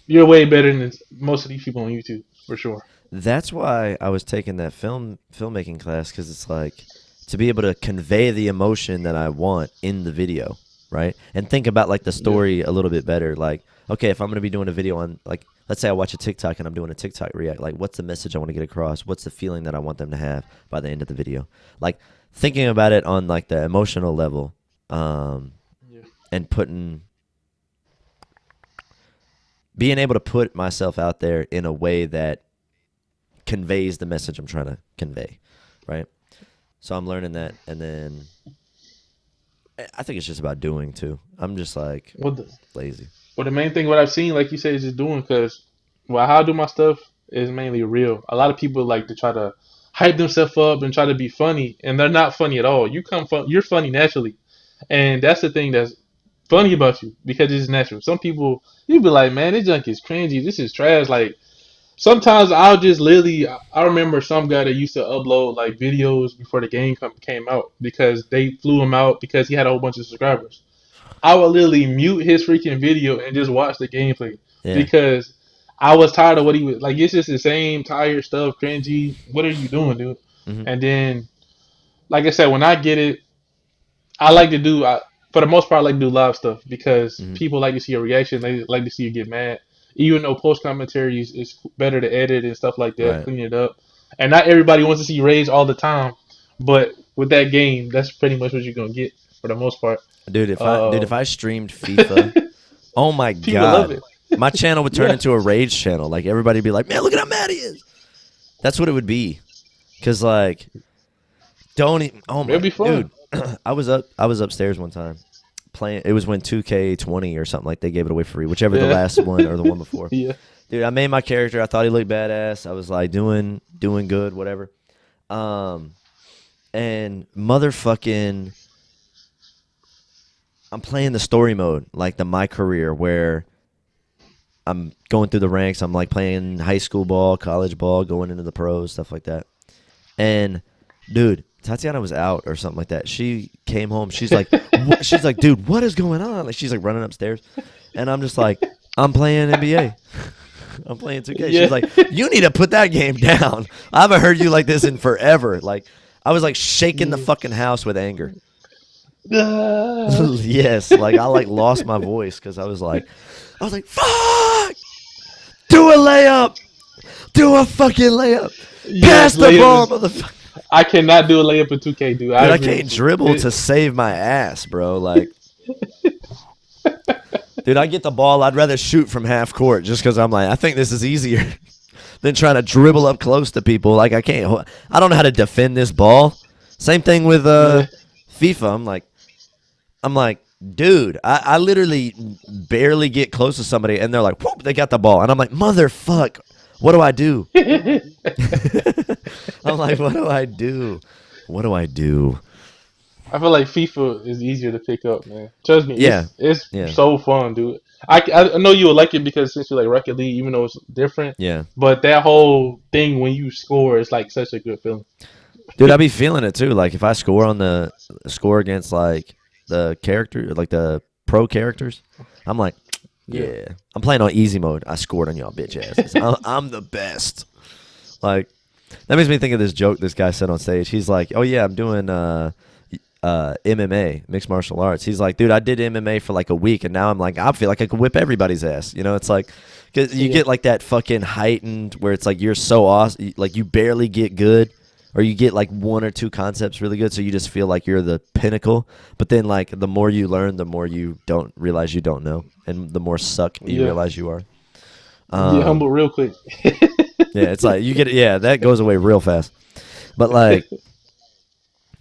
you're way better than most of these people on YouTube for sure. That's why I was taking that filmmaking class because it's like to be able to convey the emotion that I want in the video, right? And think about like the Yeah, story a little bit better. Like, okay, if I'm going to be doing a video on like, let's say I watch a TikTok and I'm doing a TikTok react, like, what's the message I want to get across? What's the feeling that I want them to have by the end of the video? Like, thinking about it on like the emotional level, um, yeah, and being able to put myself out there in a way that conveys the message I'm trying to convey, right? So I'm learning that, and then I think it's just about doing too. I'm just like what lazy. Well, the main thing what I've seen, like you said, is just doing because, well, how I do my stuff is mainly real. A lot of people like to try to hype themselves up and try to be funny, and they're not funny at all. You're funny naturally, and that's the thing that's funny about you because it's natural. Some people you be like, man, this junk is cringy. This is trash. Like sometimes I'll just literally. I remember some guy that used to upload like videos before the game came out because they flew him out because he had a whole bunch of subscribers. I would literally mute his freaking video and just watch the gameplay Yeah. because I was tired of what he was like. It's just the same tired stuff, cringy. What are you doing, dude? Hmm. And then, like I said, when I get it, I like to do. For the most part, I like to do live stuff because Hmm. people like to see a reaction. They like to see you get mad. Even though post commentaries is better to edit and stuff like that, Right, clean it up. And not everybody wants to see you rage all the time, but with that game, that's pretty much what you're gonna get for the most part. dude. If Um, I streamed FIFA, oh my People love god, it. my channel would turn Yeah, into a rage channel. Like everybody would be like, man, look at how mad he is. That's what it would be. Cause like, don't even, oh it'll my be fun. dude, I was upstairs one time playing. It was when 2K20 or something like they gave it away for free, whichever the Yeah, last one or the one before. yeah. Dude, I made my character. I thought he looked badass. I was like doing good, whatever. Um, and motherfucking, I'm playing the story mode, like the my career, where I'm going through the ranks. I'm like playing high school ball, college ball, going into the pros, stuff like that. And dude, Tatiana was out or something like that. She came home. She's like, dude, what is going on? Like, she's like running upstairs, and I'm just like, I'm playing NBA. I'm playing 2K. She's Yeah. like, you need to put that game down. I haven't heard you like this in forever. Like, I was like shaking the Yeah. fucking house with anger. Ah. Yes, like I like lost my voice because I was like, fuck, do a layup, do a fucking layup, pass Yes, the layup ball, is. motherfucker. I cannot do a layup in 2K, dude. I Dude, I agree can't with you. dribble to save my ass, bro. Like, dude, I get the ball. I'd rather shoot from half court just because I'm like, I think this is easier than trying to dribble up close to people. Like, I can't. I don't know how to defend this ball. Same thing with Yeah. FIFA. I'm like, dude, I literally barely get close to somebody, and they're like, whoop, they got the ball, and I'm like, motherfuck, what do I do? I'm like, what do I do? What do I do? I feel like FIFA is easier to pick up, man. Trust me, Yeah, it's yeah, so fun, dude. I know you would like it because since you like Rocket League, even though it's different, yeah. but that whole thing when you score is like such a good feeling. Dude, I be feeling it too. Like if I score on the score against like the character, like the pro characters, I'm like, Yeah. yeah. I'm playing on easy mode. I scored on y'all bitch asses. I'm the best. Like that makes me think of this joke this guy said on stage. He's like, oh yeah, I'm doing MMA, mixed martial arts. He's like, dude, I did MMA for like a week, and now I'm like, I feel like I could whip everybody's ass. You know, it's like, cause you Yeah. get like that fucking heightened where it's like you're so awesome, like you barely get good, or you get like one or two concepts really good, so you just feel like you're the pinnacle. But then like the more you learn, the more you don't realize you don't know, and the more suck you Yeah. realize you are. You get Um, humble real quick. yeah, it's like you get yeah, that goes away real fast. But like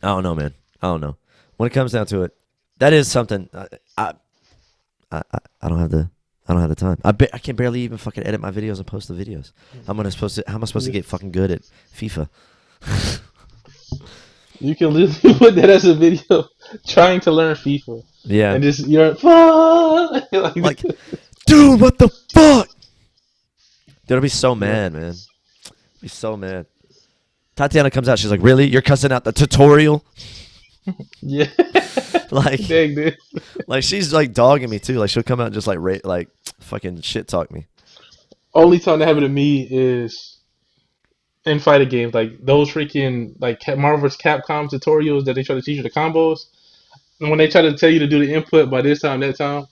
I don't know, man. I don't know. When it comes down to it, that is something. I I don't have the time. I can barely even fucking edit my videos and post the videos. How am I supposed to Yeah. get fucking good at FIFA? You can literally put that as a video trying to learn FIFA. Yeah, And just you're like like, this. dude, what the fuck? Dude, I'll be so Yeah. mad, man. Be so mad. Tatiana comes out. She's like, "Really? You're cussing out the tutorial?" Yeah. Like, Dang, dude. like she's like dogging me too. Like she'll come out and just like like fucking shit talk me. Only time that happened to me is in fighting games, like those freaking like Marvel vs. Capcom tutorials that they try to teach you the combos. And when they try to tell you to do the input by this time, that time,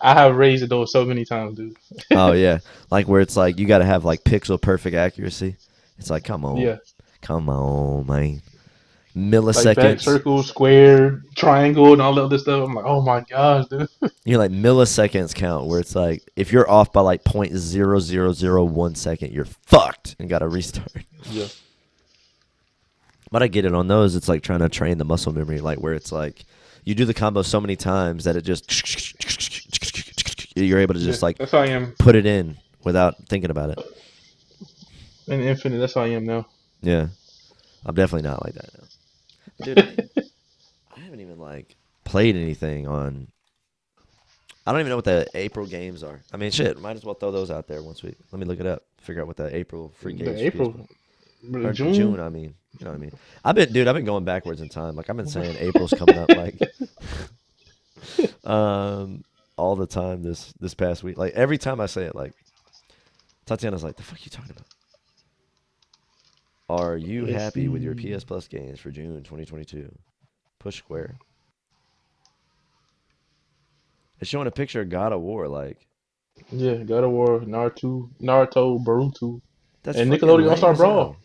I have raised those so many times, dude. Oh yeah, like where it's like you got to have like pixel perfect accuracy. It's like, Yeah, come on, man. like back Milliseconds. circle, square, triangle, and all the other stuff. I'm like, oh my gosh, dude. You're like milliseconds count where it's like if you're off by like 0.0001 second, you're fucked and got to restart. Yeah, But I get it on those. It's like trying to train the muscle memory, like where it's like you do the combo so many times that it just you're able to yeah. just like That's how I am put it in without thinking about it. in Infinite. That's how I am now. Yeah, I'm definitely not like that now, dude. I haven't even like played anything on. I don't even know what the April games are. I mean, shit, might as well throw those out there once we. Let me look it up. Figure out what the April free The games PS April, or June. June. I mean, you know what I mean. I've been going backwards in time. Like I've been saying, April's coming up like, all the time this past week. Like every time I say it, like Tatiana's like, "The fuck you talking about? Are you Let's happy with your see. PS Plus games for June 2022?" Push square. It's showing a picture of God of War. Like Yeah, God of War, Naruto, Boruto, that's and fucking Nickelodeon All lame Star as Brawl. hell.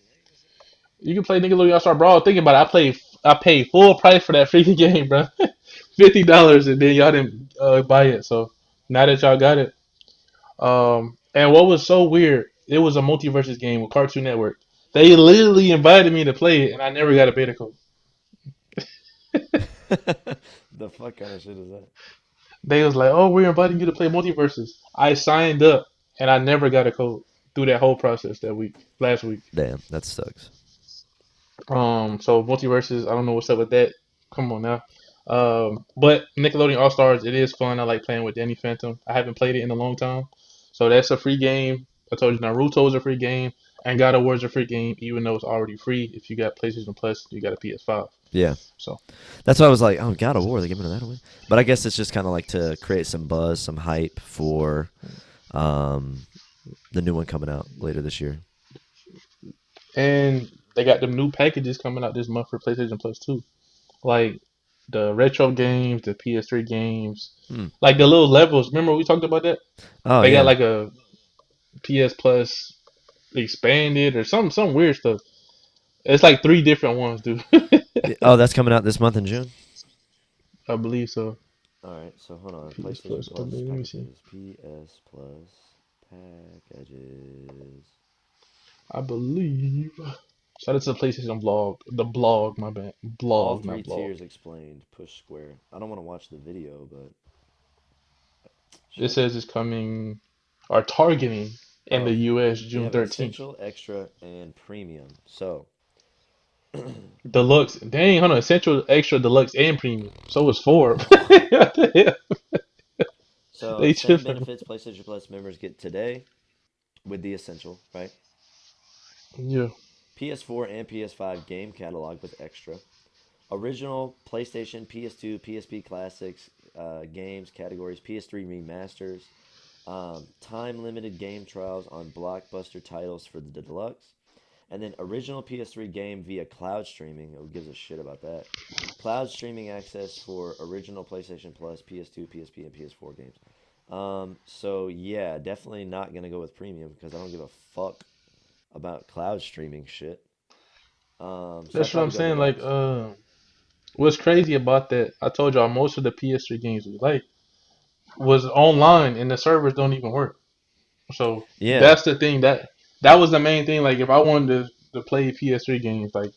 You can play Nickelodeon All Star Brawl. Think about it. I paid full price for that freaking game, bro. $50, and then y'all didn't buy it. So now that y'all got it, and what was so weird, it was a multiverses game with Cartoon Network. They literally invited me to play it, and I never got a beta code. The fuck kind of shit is that? They was like, "Oh, we're inviting you to play multiverses." I signed up, and I never got a code through that whole process that week, last week. Damn, that sucks. So multiverses, I don't know what's up with that. Come on now. But Nickelodeon All Stars, it is fun. I like playing with Danny Phantom. I haven't played it in a long time, so that's a free game. I told you Naruto is a free game. And God of War is a free game, even though it's already free. If you got PlayStation Plus, you got a PS5. Yeah, So that's why I was like, oh, God of War, they're giving that away. But I guess it's just kind of like to create some buzz, some hype for um, the new one coming out later this year. and they got them new packages coming out this month for PlayStation Plus too. Like the retro games, the PS3 games, Hmm. like the little levels. Remember we talked about that? Oh They got yeah. like a PS Plus expanded or some weird stuff. It's like three different ones, dude. Oh, that's coming out this month in June. I believe so. All right, so hold on. PS PlayStation Plus. I Plus believe. Let me see. packages. PS Plus packages. I believe. Shout out to the PlayStation blog. The blog, my bad. All Blog, three not blog. tiers explained. Push square. I don't want to watch the video, but It shut. says it's coming or targeting in the Oh, US they June have 13th. essential, extra, and premium. So, Deluxe. Dang, hold on. Essential, extra, deluxe, and premium. So it's four. yeah. What the hell? So They same tripping. benefits PlayStation Plus members get today with the essential, right? Yeah. PS4 and PS5 game catalog with extra. Original PlayStation, PS2, PSP classics, games categories, PS3 remasters, time limited game trials on blockbuster titles for the deluxe, and then original PS3 game via cloud streaming. Who gives a shit about that? Cloud streaming access for original PlayStation Plus, PS2, PSP, and PS4 games. So yeah, definitely not gonna go with premium because I don't give a fuck about cloud streaming shit. So I'd That's what I'm probably go saying. Like, deluxe. what's crazy about that, I told y'all most of the PS3 games we like was online and the servers don't even work. So Yeah, that's the thing that was the main thing. Like if I wanted to play PS3 games like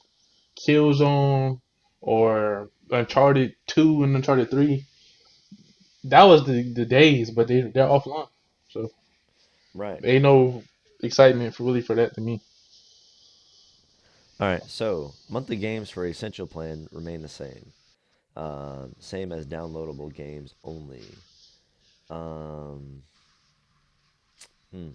Killzone or Uncharted 2 and Uncharted 3, that was the days, but they're offline. So right. ain't no excitement for really for that to me. All right. So monthly games for Essential Plan remain the same. Same as downloadable games only. Um, hmm.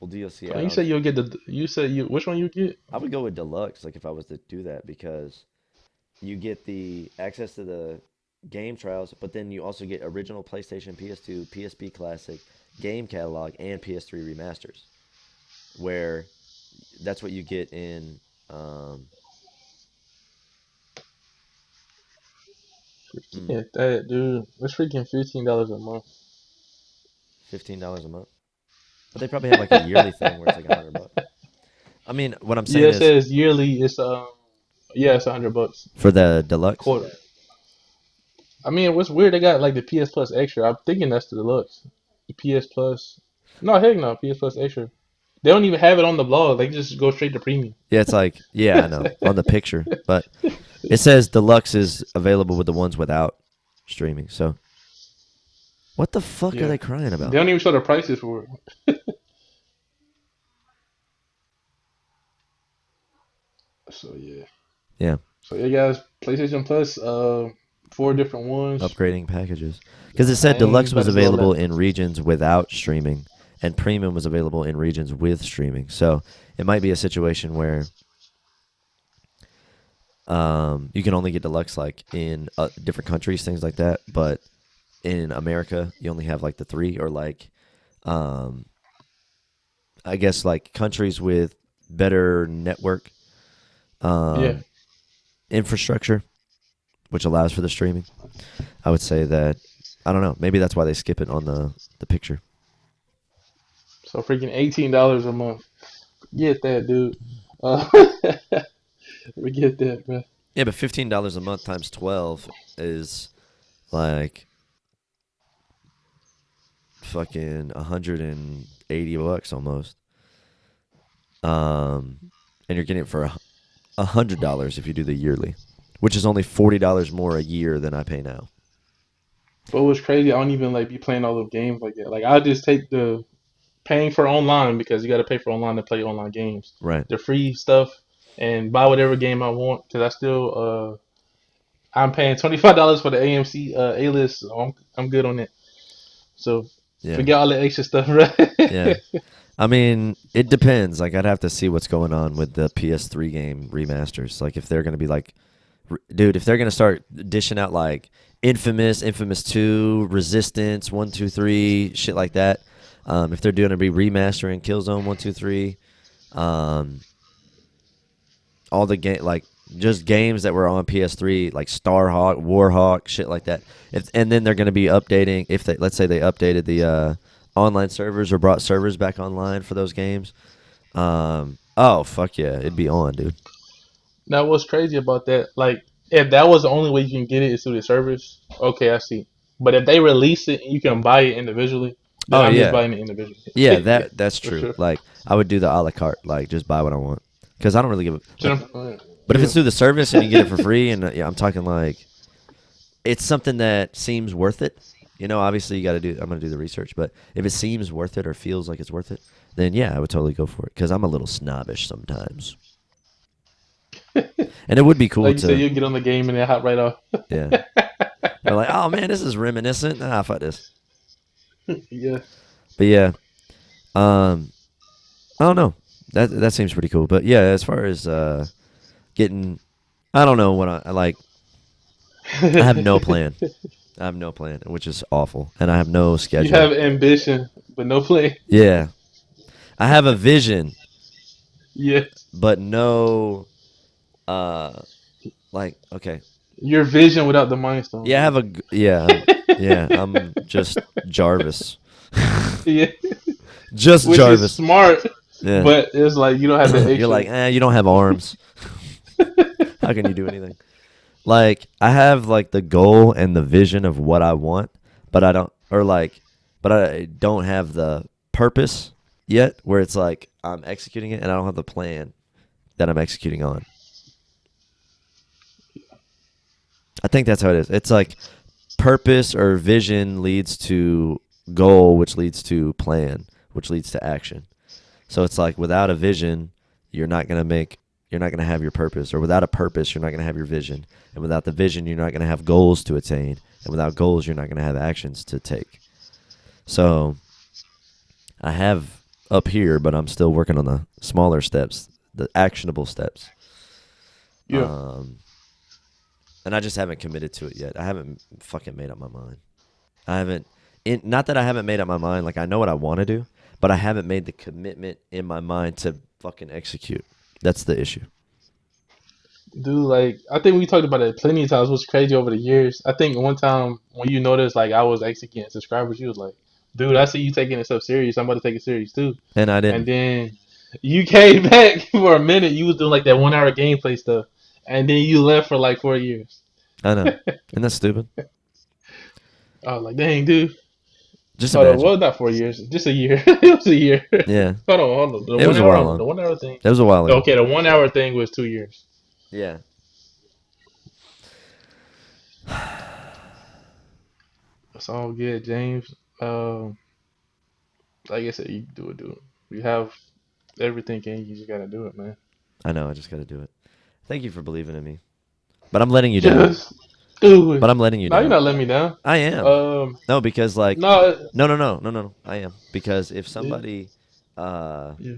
Well, DLC You said add-ons. you'll get the. You said you which one you get? I would go with deluxe, like if I was to do that, because you get the access to the game trials, but then you also get original PlayStation, PS2, PSP Classic, game catalog, and PS3 remasters. Where that's what you get in um, hmm, Yeah, that dude. It's freaking $15 a month. $15 a month. But they probably have like a yearly thing where it's like $100. I mean, what I'm Yeah, saying it is says yearly. It's yeah, it's $100 for the deluxe. quarter. I mean, what's weird? They got like the PS Plus extra. I'm thinking that's the deluxe. The PS Plus. No, heck no. PS Plus extra. They don't even have it on the blog. They just go straight to premium. Yeah, it's like, yeah, I know, on the picture. But it says deluxe is available with the ones without streaming. So what the fuck are Yeah, they crying they about? don't even show the prices for it. So yeah. Yeah, So yeah, guys, PlayStation Plus, four different ones. upgrading packages. Because it I said ain't deluxe about was to do all available that. in regions without streaming, and premium was available in regions with streaming. So it might be a situation where you can only get deluxe like in different countries, things like that. But in America, you only have like the three, or like um, I guess like countries with better network Yeah. um, infrastructure, which allows for the streaming. I would say that I don't know. Maybe that's why they skip it on the picture. So freaking $18 a month. Get that, dude. Uh, we get that, man. Yeah, but $15 a month times 12 is like fucking $180 almost. Um, and you're getting it for $100 if you do the yearly, which is only $40 more a year than I pay now. But what's crazy, I don't even like be playing all the games like that. Like I just take the paying for online because you got to pay for online to play online games. Right. The free stuff and buy whatever game I want because I still I'm paying $25 for the AMC A list. So I'm good on it. So Yeah. forget all the extra stuff, right? Yeah. I mean, it depends. Like, I'd have to see what's going on with the PS3 game remasters. Like, if they're gonna be like, dude, if they're gonna start dishing out like Infamous, Infamous Two, Resistance, One, Two, Three, shit like that. If they're doing to be remastering Killzone One, Two, Three, um, all the game like just games that were on PS3 like Starhawk, Warhawk, shit like that. And then they're going to be updating if they let's say they updated the online servers or brought servers back online for those games. Oh fuck yeah, it'd be on, dude. Now, what's crazy about that? Like, if that was the only way you can get it is through the service, okay, I see. But if they release it and you can buy it individually, then Oh I'm just yeah, buying it individually. yeah, Yeah, that's for true. sure. Like I would do the a la carte, like just buy what I want because I don't really give a like. But if Yeah. it's through the service and you get it for free, and yeah, I'm talking like it's something that seems worth it. You know, obviously you got to do. I'm going to do the research, but if it seems worth it or feels like it's worth it, then yeah, I would totally go for it because I'm a little snobbish sometimes, and it would be cool Like you said, to you'll get on the game and then hop right off. yeah. They're like, oh man, this is reminiscent. Ah, fuck this. Yeah. But yeah, um, I don't know. That seems pretty cool. But yeah, as far as getting, I don't know what I like. I have no plan. I have no plan, which is awful, and I have no You schedule. have ambition, but no play. Yeah, I have a vision, Yeah. but no uh like okay. Your vision without the milestone, Yeah, I bro. have a yeah, I'm just Jarvis. Yeah. Just Which is Jarvis. smart, Yeah. but it's like you don't have the You're extra. like, you don't have arms. How can you do anything? Like I have like the goal and the vision of what I want, but I don't or like but I don't have the purpose yet where it's like I'm executing it and I don't have the plan that I'm executing on. I think that's how it is. It's like purpose or vision leads to goal, which leads to plan, which leads to action. So it's like without a vision, you're not gonna make you're not gonna have your purpose, or without a purpose, you're not gonna have your vision, and without the vision, you're not gonna have goals to attain, and without goals, you're not gonna have actions to take. So I have up here, but I'm still working on the smaller steps, the actionable steps. Yeah. Um, and I just haven't committed to it yet. I haven't fucking made up my mind. I haven't. Not that I haven't made up my mind. Like I know what I want to do, but I haven't made the commitment in my mind to fucking execute. That's the issue. Dude, like I think we talked about it plenty of times. What's crazy over the years? I think one time when you noticed like I was actually getting subscribers, you was like, "Dude, I see you taking this stuff serious. I'm about to take it serious too." And I And didn't. then you came back for a minute. You was doing like that 1 hour gameplay stuff, and then you left for like 4 years. I know. And that's stupid. I was like, "Dang, dude." Just Hold on, imagine. well, not 4 years, just a year. It was a year. Yeah. Hold on. The It one was a hour, while the on. 1 hour thing. That was a while ago. Okay, the 1 hour thing was 2 years. Yeah. It's all good, James. Like I said, you can do it, dude. We have everything, and you just gotta do it, man. I know. I just got to do it. Thank you for believing in me. But I'm letting you down. Just do But it. I'm letting you No, you're down. not letting me down. I am. Um, No, because like, no, no. I am because yeah, uh, yeah.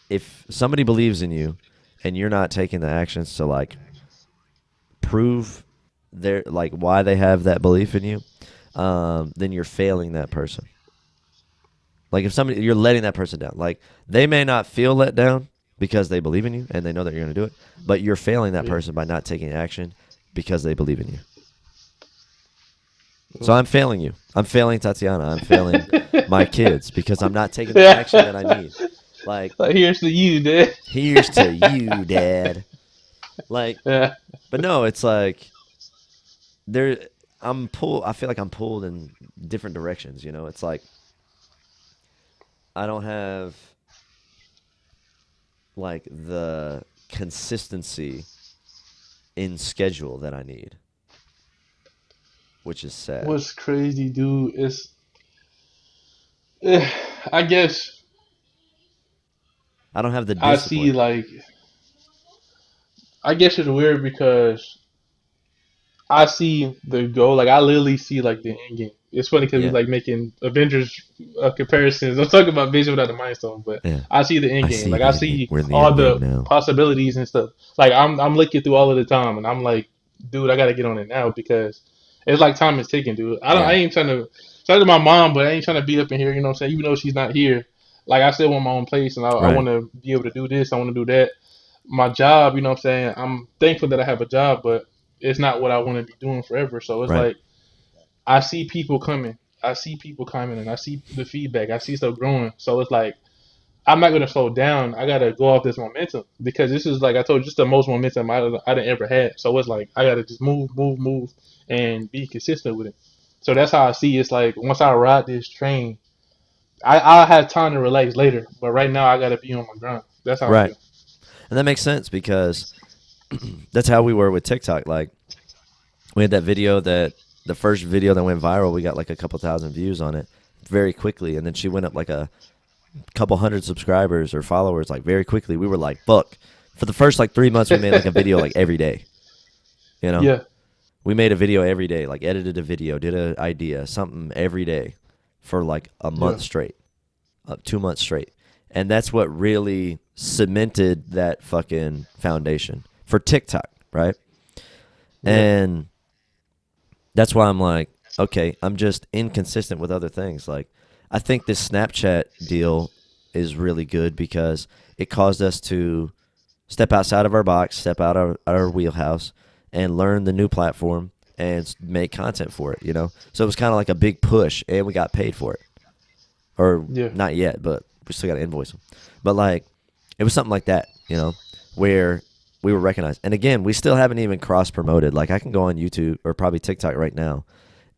if somebody believes in you, and you're not taking the actions to like prove their like why they have that belief in you, then you're failing that person. Like if somebody you're letting that person down. Like they may not feel let down because they believe in you and they know that you're going to do it, but you're failing that Yeah. person by not taking action because they believe in you. So Well. I'm failing you. I'm failing Tatiana. I'm failing my kids because I'm not taking the action that I Yeah. need. Like Like, here's to you, Dad. here's to you, dad. Like Yeah. but no, it's like there I feel like I'm pulled in different directions, you know. It's like I don't have like the consistency in schedule that I need, which is sad. What's crazy, dude, is I guess I don't have the I see discipline. like I guess it's weird because I see the goal, like I literally see like the end game. It's funny because we Yeah. like making Avengers comparisons. I'm talking about Vision without the Mind Stone, but Yeah. I see the end I game. see Like I the end game. see We're in the all end game the now. possibilities and stuff. Like I'm looking through all of the time, and I'm like, dude, I gotta get on it now because it's like time is ticking, dude. I Yeah. ain't trying to shout out to my mom, but I ain't trying to be up in here. You know what I'm saying? Even though she's not here, like I still want my own place, and I Right. want to be able to do this. I want to do that. My job, you know what I'm saying? I'm thankful that I have a job, but it's not what I want to be doing forever. So it's Right. like I see people coming. I see people coming and I see the feedback. I see stuff growing. So it's like I'm not gonna slow down. I gotta go off this momentum because this is like I told you, just the most momentum I done ever had. So it's like I gotta just move, move, move, and be consistent with it. So that's how I see it. It's like once I ride this train, I'll have time to relax later. But right now I gotta be on my grind. That's how I Right. feel. And that makes sense because that's how we were with TikTok. Like we had that video that the first video that went viral, we got like a couple thousand views on it very quickly, and then she went up like a couple hundred subscribers or followers like very quickly. We were like, fuck. For the first like 3 months, we made like a video like every day. You know, Yeah, we made a video every day, like edited a video, did an idea, something every day for like a yeah, month straight, 2 months straight. And that's what really cemented that fucking foundation for TikTok, right? yeah, And that's why I'm like, okay, I'm just inconsistent with other things. Like, I think this Snapchat deal is really good because it caused us to step outside of our box, step out of our wheelhouse, and learn the new platform and make content for it. You know, so it was kind of like a big push, and we got paid for it, or yeah, not yet, but we still got to invoice them. But like, it was something like that, you know, where we were recognized. And again, we still haven't even cross promoted. Like, I can go on YouTube or probably TikTok right now,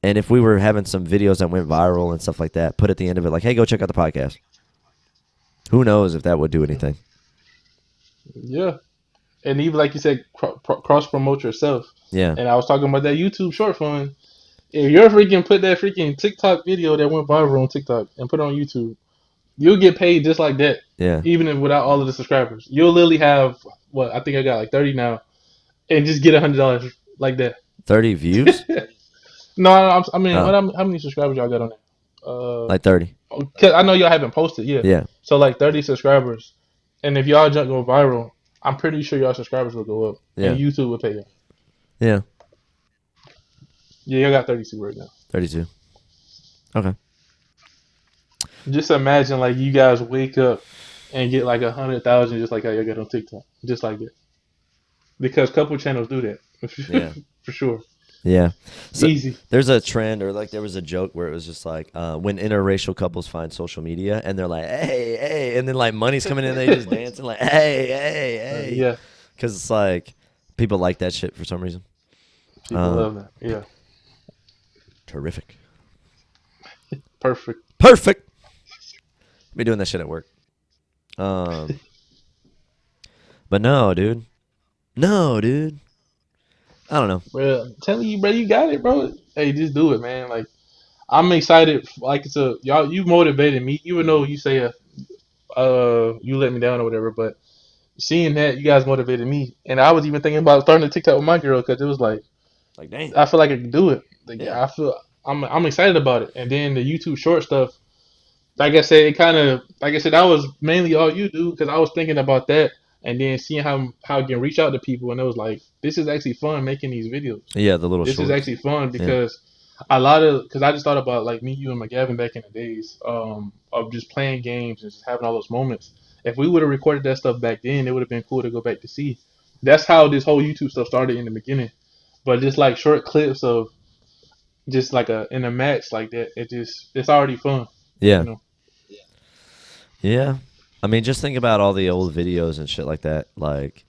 and if we were having some videos that went viral and stuff like that, put at the end of it like, "Hey, go check out the podcast." Who knows if that would do anything? yeah. And even like you said, cross promote yourself. Yeah, And I was talking about that YouTube short fund. If you're freaking put that freaking TikTok video that went viral on TikTok and put it on YouTube, you'll get paid just like that, yeah. even if without all of the subscribers. You'll literally have what I think I got like 30 now, and just get $100 like that. 30 views? No, I mean, Oh, how many subscribers y'all got on there? like 30. 'Cause I know y'all haven't posted yet, Yeah, so like 30 subscribers, and if y'all just go viral, I'm pretty sure y'all subscribers will go up, and yeah, YouTube will pay you. yeah. Yeah, y'all got 32 right now. 32. Okay. Just imagine like you guys wake up and get like 100,000 just like how you get on TikTok, just like that. Because couple channels do that Yeah. for sure. Yeah. So Easy. there's a trend, or like there was a joke where it was just like when interracial couples find social media and they're like, hey, hey, and then like money's coming in, they just dancing like, hey, hey, hey. Yeah, Because it's like people like that shit for some reason. people love that. Yeah, Terrific. perfect. Perfect. Be doing that shit at work. Um, but no, dude. No, dude. I don't know. Bro, I'm telling you, bro, you got it, bro. Hey, just do it, man. Like I'm excited. Like it's a y'all, you motivated me, even though you say you let me down or whatever. But seeing that, you guys motivated me, and I was even thinking about starting to TikTok with my girl because it was like Like, damn. I feel like I can do it. Like Yeah. I feel I'm excited about it. And then the YouTube short stuff, like I said, it kind of like I said that was mainly all you do because I was thinking about that and then seeing how I can reach out to people and it was like this is actually fun making these videos. Yeah, the little This is shorts. actually fun Yeah. because a lot of because I just thought about like me, you, and McGavin back in the days of just playing games and just having all those moments. If we would have recorded that stuff back then, it would have been cool to go back to see. That's how this whole YouTube stuff started in the beginning. But just like short clips of just like in a match like that, it's already fun, you Yeah. know. Yeah. I mean, just think about all the old videos and shit like that, like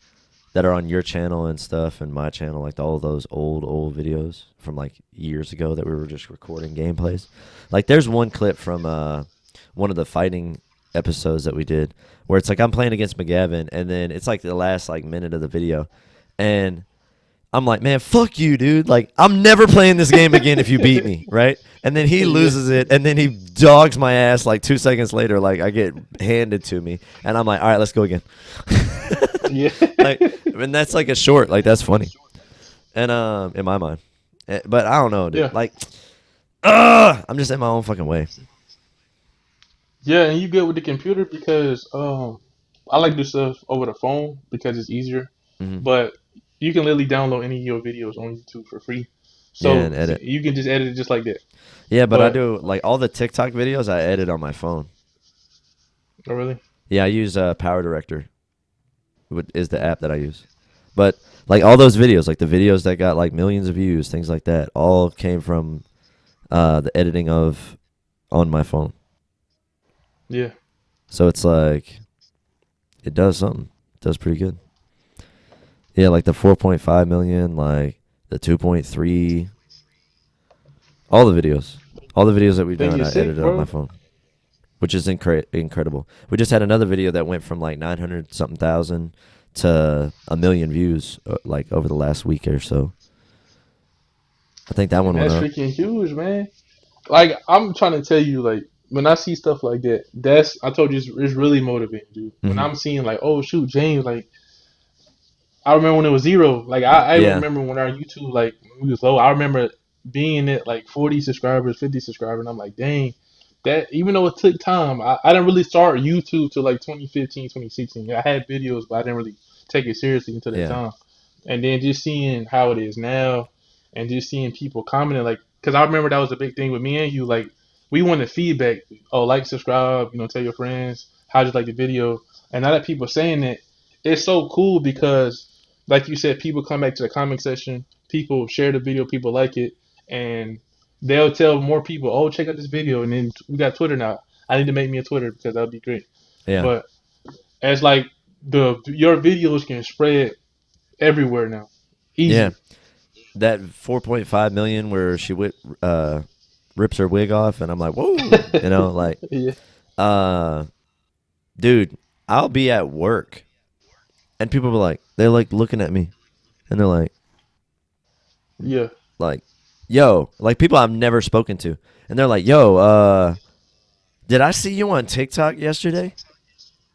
that are on your channel and stuff and my channel, like all those old videos from like years ago that we were just recording gameplays. Like there's one clip from one of the fighting episodes that we did where it's like I'm playing against McGavin and then it's like the last like minute of the video and I'm like, man, fuck you, dude. Like, I'm never playing this game again if you beat me, right? And then he Yeah, loses it, and then he dogs my ass like 2 seconds later. Like, I get handed to me, and I'm like, all right, let's go again. yeah, Like, and that's like a short. Like, that's funny. And in my mind, but I don't know, dude. yeah. Like, Ugh! I'm just in my own fucking way. Yeah, and you good with the computer because I like to do stuff over the phone because it's easier. Hmm. But you can literally download any of your videos on YouTube for free, Yeah, so and edit. you can just edit it just like that. Yeah, but I But do like all the TikTok videos I edit on my phone. oh, really, Yeah, I use Power Director. Is the app that I use. But like all those videos, like the videos that got like millions of views, things like that, all came from the editing of on my phone. yeah, So it's like it does something. It does pretty good. Yeah, like the 4.5 million, like the 2.3, all the videos that we've think done, you're I sick, edited on my bro. phone, which is incredible. We just had another video that went from like 900 something thousand to a million views, like over the last week or so. I think that And one went that's up. freaking huge, man. Like I'm trying to tell you, like when I see stuff like that, that's I told you it's really motivating, dude. When Hmm. I'm seeing like, oh shoot, James, like I remember when it was zero. Like I even Yeah, remember when our YouTube like when we was low. I remember being at like 40 subscribers, 50 subscribers, and I'm like, dang, that even though it took time, I didn't really start YouTube till like 2015, 2016. I had videos, but I didn't really take it seriously until that yeah, time. And then just seeing how it is now, and just seeing people commenting like, because I remember that was a big thing with me and you. Like we wanted feedback. Oh, like, subscribe, tell your friends how you like the video. And now that people are saying that, it's so cool because like you said, people come back to the comment section, people share the video, people like it, and they'll tell more people, "Oh, check out this video." And then we got Twitter now. I need to make me a Twitter because that'd be great. yeah, But as like the your videos can spread everywhere now, yeah. easy. That 4.5 million where she rips her wig off, and I'm like, whoa, like, Yeah, uh, dude, I'll be at work, and people be like, they're like looking at me, and they're yeah, like, yo, like people I've never spoken to, and they're like, yo, did I see you on TikTok yesterday?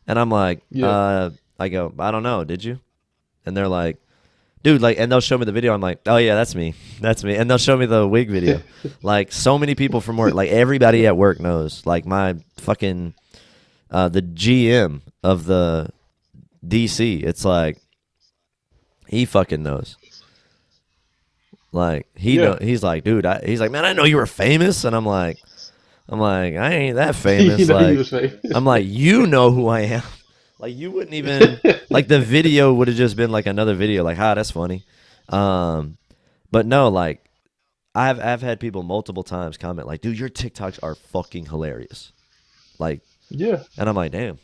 And I'm like, yeah. I go, I don't know, did you? And they're like, dude, like, and they'll show me the video. I'm like, oh yeah, that's me, that's me. And they'll show me the wig video. Like, so many people from work, like everybody at work knows. Like my fucking the GM of the DC. It's like he fucking knows. Like he Yeah. know. He's like, dude. He's like, man, I know you were famous. And I'm like, I ain't that You famous. know he Like, was famous. I'm like, you know who I am. Like, you wouldn't even like the video would have just been like another video. Like, that's funny. Um, but no, like I've had people multiple times comment like, dude, your TikToks are fucking hilarious. Like, Yeah, and I'm like, damn,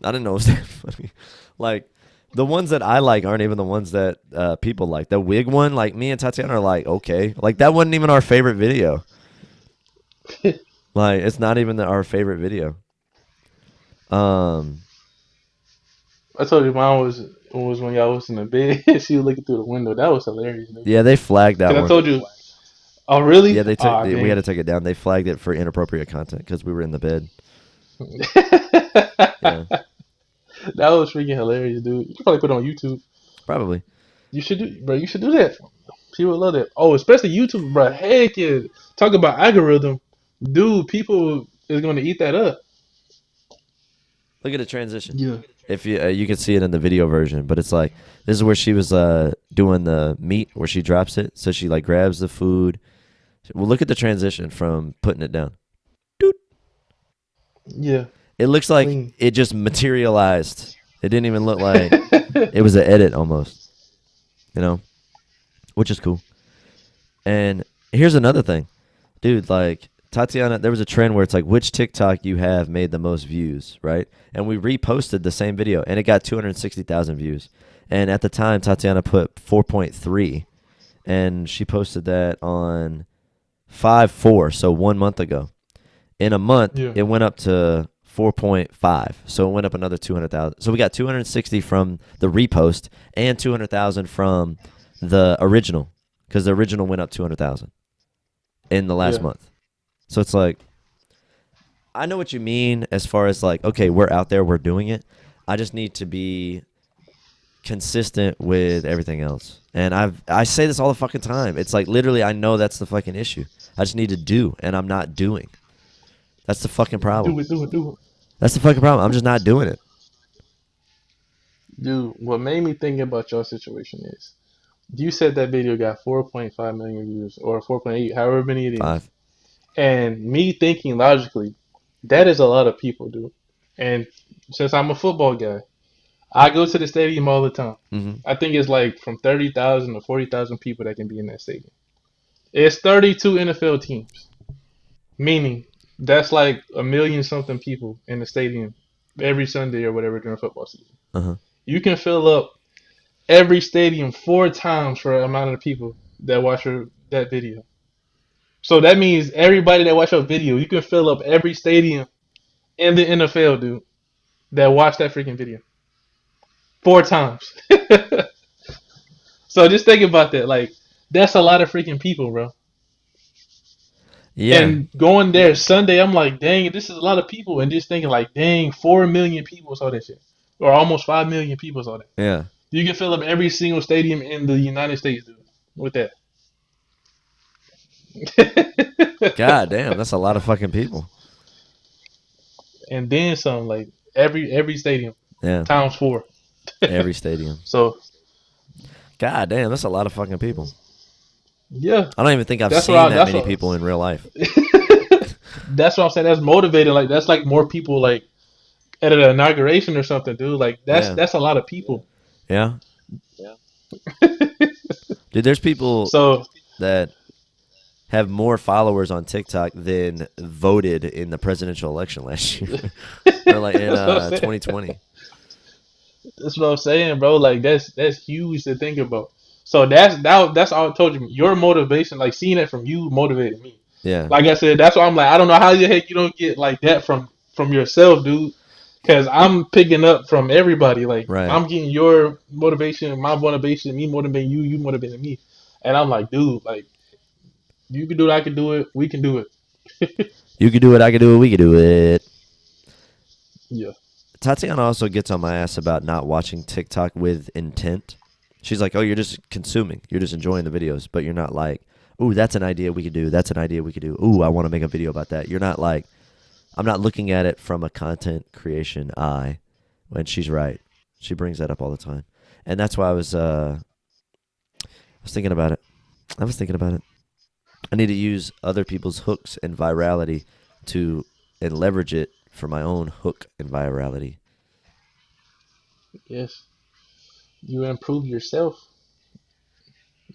I didn't know it was that funny. Like, the ones that I like aren't even the ones that people like. The wig one, like me and Tatiana are like, okay, like that wasn't even our favorite video. Like, it's not even our favorite video. Um, I told you mine was when y'all was in the bed. She was looking through the window. That was hilarious, dude. yeah, they flagged that Cause I one. told you. Oh, really? Yeah, they took. Ah, We had dang. to take it down. They flagged it for inappropriate content because we were in the bed. Yeah, That was freaking hilarious, dude. You could probably put it on YouTube. probably. You should do, bro. You should do that. People would love that. Oh, especially YouTube, bro. Heck yeah. Talk about algorithm, dude. People is going to eat that up. Look at the transition. Yeah. If you can see it in the video version, but it's like this is where she was doing the meat where she drops it. So she like grabs the food. Well, look at the transition from putting it down. Doot. Yeah. It looks like Clean. it just materialized. It didn't even look like it was an edit almost, you know, which is cool. And here's another thing, dude. Like Tatiana, there was a trend where it's like which TikTok you have made the most views, right? And we reposted the same video, and it got 260,000 views. And at the time, Tatiana put 4.3, and she posted that on 5/4, so 1 month ago. In a month, Yeah. it went up to 4.5, so it went up another 200,000. So we got 260 from the repost and 200,000 from the original, because the original went up 200,000 in the last Yeah. month. So it's like I know what you mean as far as like, okay, we're out there, we're doing it. I just need to be consistent with everything else. And I say this all the fucking time. It's like literally I know that's the fucking issue. I just need to do and I'm not doing. That's the fucking problem. Do it, do it, do it. That's the fucking problem. I'm just not doing it. Dude, what made me think about your situation is you said that video got 4.5 million views or 4.8, however many it is. 5. And me thinking logically, that is a lot of people, dude. And since I'm a football guy, I go to the stadium all the time. Mhm. I think it's like from 30,000 to 40,000 people that can be in that stadium. It's 32 NFL teams, meaning that's like a million something people in the stadium every Sunday or whatever during football season. Uh-huh. You can fill up every stadium 4 times for the amount of people that watch that video. So that means everybody that watch your video, you can fill up every stadium in the NFL, dude, that watch that freaking video 4 times. So just think about that. Like, that's a lot of freaking people, bro. Yeah. And going there Sunday, I'm like, dang, this is a lot of people. And just thinking, like, dang, 4 million people saw that shit. Or almost 5 million people saw that. Yeah. You can fill up every single stadium in the United States, dude, with that. God damn, that's a lot of fucking people. And then some, like, every stadium Yeah. times 4. Every stadium. So, God damn, that's a lot of fucking people. yeah, I don't even think I've that's what seen I, that that's many what people in real life. that's what I'm saying. That's motivating. Like, that's like more people, like, at an inauguration or something, dude. Like, Yeah. that's a lot of people. Yeah. Dude, there's people So that have more followers on TikTok than voted in the presidential election last year. Or like in that's what I'm saying. 2020. That's what I'm saying, bro. Like, that's huge to think about. So that's all I told you. Your motivation, like seeing it from you, motivated me. Yeah. Like I said, that's why I'm like, I don't know how the heck you don't get like that from yourself, dude. Because I'm picking up from everybody. Like, Right. I'm getting your motivation, my motivation, me motivating you, you motivating me. And I'm like, dude, like, you can do it, I can do it, we can do it. You could do it, I could do it, we could do it. Yeah. Tatiana also gets on my ass about not watching TikTok with intent. She's like, "Oh, you're just consuming. You're just enjoying the videos, but you're not like, ooh, that's an idea we could do. That's an idea we could do. Ooh, I want to make a video about that." You're not like, I'm not looking at it from a content creation eye. When she's right, she brings that up all the time, and that's why I was thinking about it. I was thinking about it. I need to use other people's hooks and virality to and leverage it for my own hook and virality. Yes. You improve yourself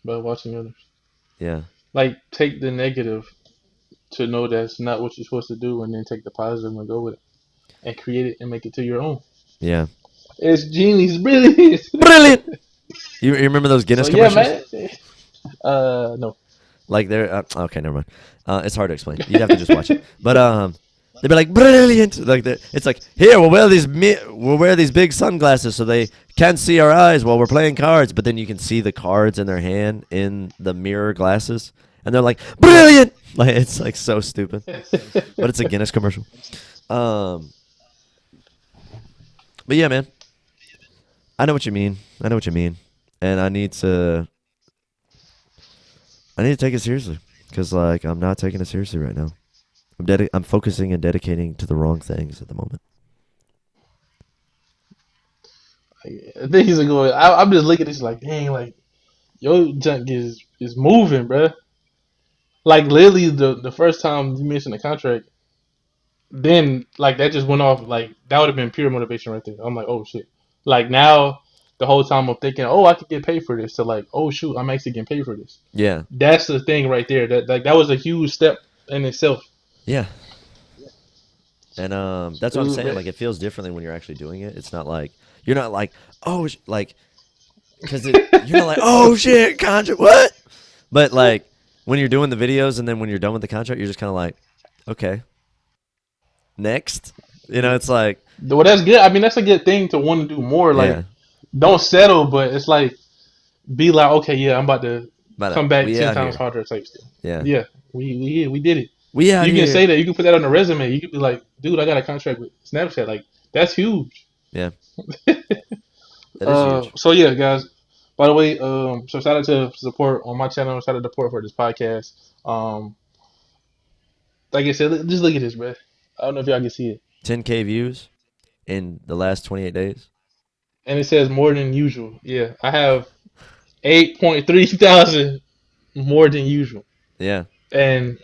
by watching others. Yeah, Like, take the negative to know that's not what you're supposed to do, and then take the positive and go with it and create it and make it to your own. yeah. It's genius, brilliant. Brilliant. You remember those So Guinness yeah, commercials? man. No. Like they're okay, never mind. It's hard to explain. You'd have to just watch it. But they'd be like brilliant. Like it's like here we'll wear these big sunglasses so they can't see our eyes while we're playing cards. But then you can see the cards in their hand in the mirror glasses, and they're like brilliant. Like it's like so stupid. But it's a Guinness commercial. Um, but yeah, man, I know what you mean. I know what you mean, and I need to take it seriously because like I'm not taking it seriously right now. I'm focusing and dedicating to the wrong things at the moment. I think he's going. I'm just looking at this like, dang, like your junk is moving, bruh. Like literally, the first time you mentioned the contract, then like that just went off. Like that would have been pure motivation right there. I'm like, oh shit. Like now, the whole time I'm thinking, oh, I could get paid for this. To like, oh shoot, I'm actually getting paid for this. Yeah, That's the thing right there. That was a huge step in itself. yeah, and that's what I'm Dude, saying. man. Like it feels differently when you're actually doing it. It's not like you're not like like because you're not like oh shit contract what, but like when you're doing the videos and then when you're done with the contract, you're just kind of like okay next. You know, it's like Well, that's good. I mean, that's a good thing to want to do more. Like, yeah, don't settle, but it's like be like, okay, yeah, I'm about to but come back we ten out times here. harder type stuff. Yeah, Yeah, we did it. we out You can here. say that. You can put that on the resume. You could be like, dude, I got a contract with Snapchat. Like, that's huge. Yeah, That is huge. So yeah, guys. By the way, so shout out to support on my channel. Shout out to support for this podcast. Um, like I said, just look at this, bro. I don't know if y'all can see it, 10K views in the last 28 days. and it says more than usual. Yeah, I have 8.3 thousand more than usual, Yeah. and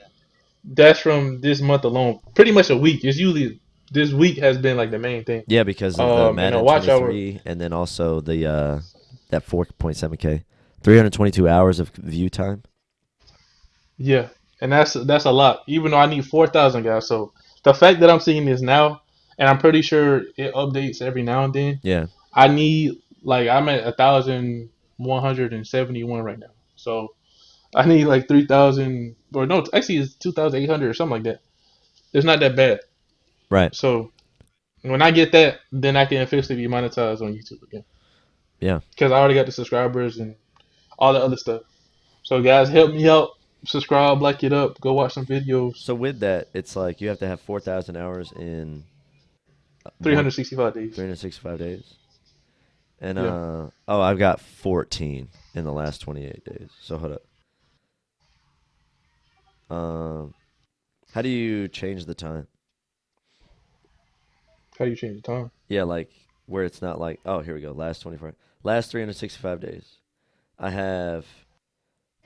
that's from this month alone. Pretty much a week. It's usually this week has been like the main thing. Yeah, because of the And a Madden watch hour. 23 and then also the that 4.7K. 322 hours of view time. Yeah, and that's a lot. Even though I need 4,000 guys, so the fact that I'm seeing this now, and I'm pretty sure it updates every now and then. Yeah. I need like I'm at 1,171 right now, so I need like 3,000 or no, actually it's 2,800 or something like that. It's not that bad. Right. So when I get that, then I can officially be monetized on YouTube again Yeah. because I already got the subscribers and all the other stuff. So guys, help me out. Subscribe, like it up, go watch some videos. So with that, it's like you have to have 4,000 hours in one 365 days. 365 days. And Yeah. oh, I've got 14 in the last 28 days. So hold up. Um, how do you change the time? How do you change the time? Yeah, like where it's not like, oh, here we go. Last 365 days. I have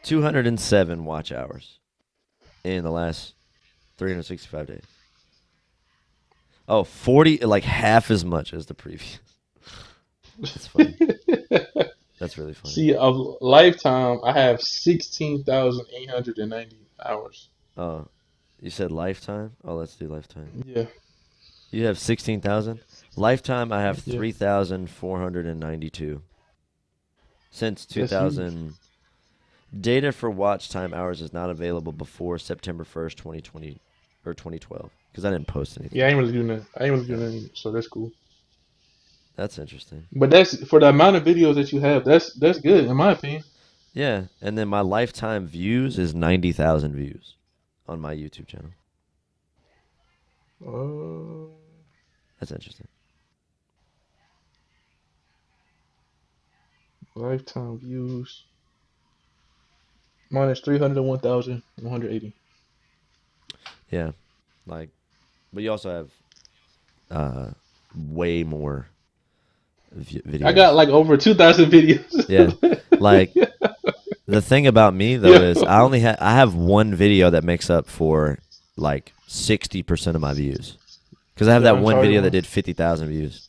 207 watch hours in the last 365 days. Oh, 40, like half as much as the previous. That's funny. That's really funny. See, of lifetime, I have 16,890 hours. Oh, you said lifetime? Oh, let's do lifetime. Yeah, You have 16,000? Lifetime, I have yeah, 3,492. Since that's huge. 2000. Data for watch time hours is not available before September 1st, 2020 or 2012 because I didn't post Yeah, I anything. ain't really doing that. I ain't really doing Yeah, that, so that's cool. that's interesting. But that's for the amount of videos that you have. That's good in my opinion. Yeah, and then my lifetime views is 90,000 views on my YouTube channel. Uh, That's interesting. Lifetime views. Mine is 301,180. Yeah, like, but you also have way more I got videos. like over 2,000 Yeah, videos. like the thing about me though Yeah, is I have one video that makes up for like 60% of my views because I have the that one Uncharted video that one. did 50,000 views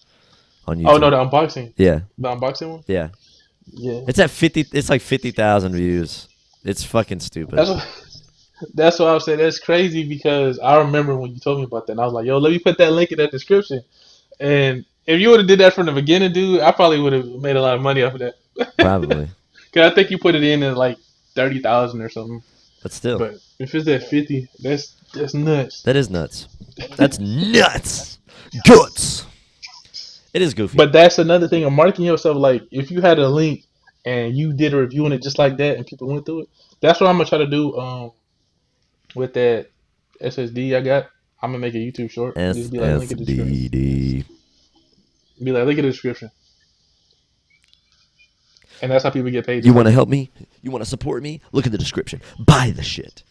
on Oh no, YouTube. the unboxing. Yeah, The unboxing one. yeah. Yeah, It's at 50. It's like 50,000 views. It's fucking stupid. that's what that's what I was saying. That's crazy because I remember when you told me about that, and I was like, "Yo, let me put that link in the description." And if you would have did that from the beginning, dude, I probably would have made a lot of money off of that. Probably, Cause I think you put it in at like 30,000 or something. but still, But if it's at 50, that's nuts. that is nuts. That's nuts. Guts. It is goofy. But that's another thing of marketing yourself. Like if you had a link and you did a review on it just like that, and people went through it, that's what I'm gonna try to do. With that SSD I got, I'm gonna make a YouTube short and just be like, link in the description. SSDD. Be like, link in the description, and that's how people get paid You just want like to that. help me? You want to support me? Look at the description. Buy the shit.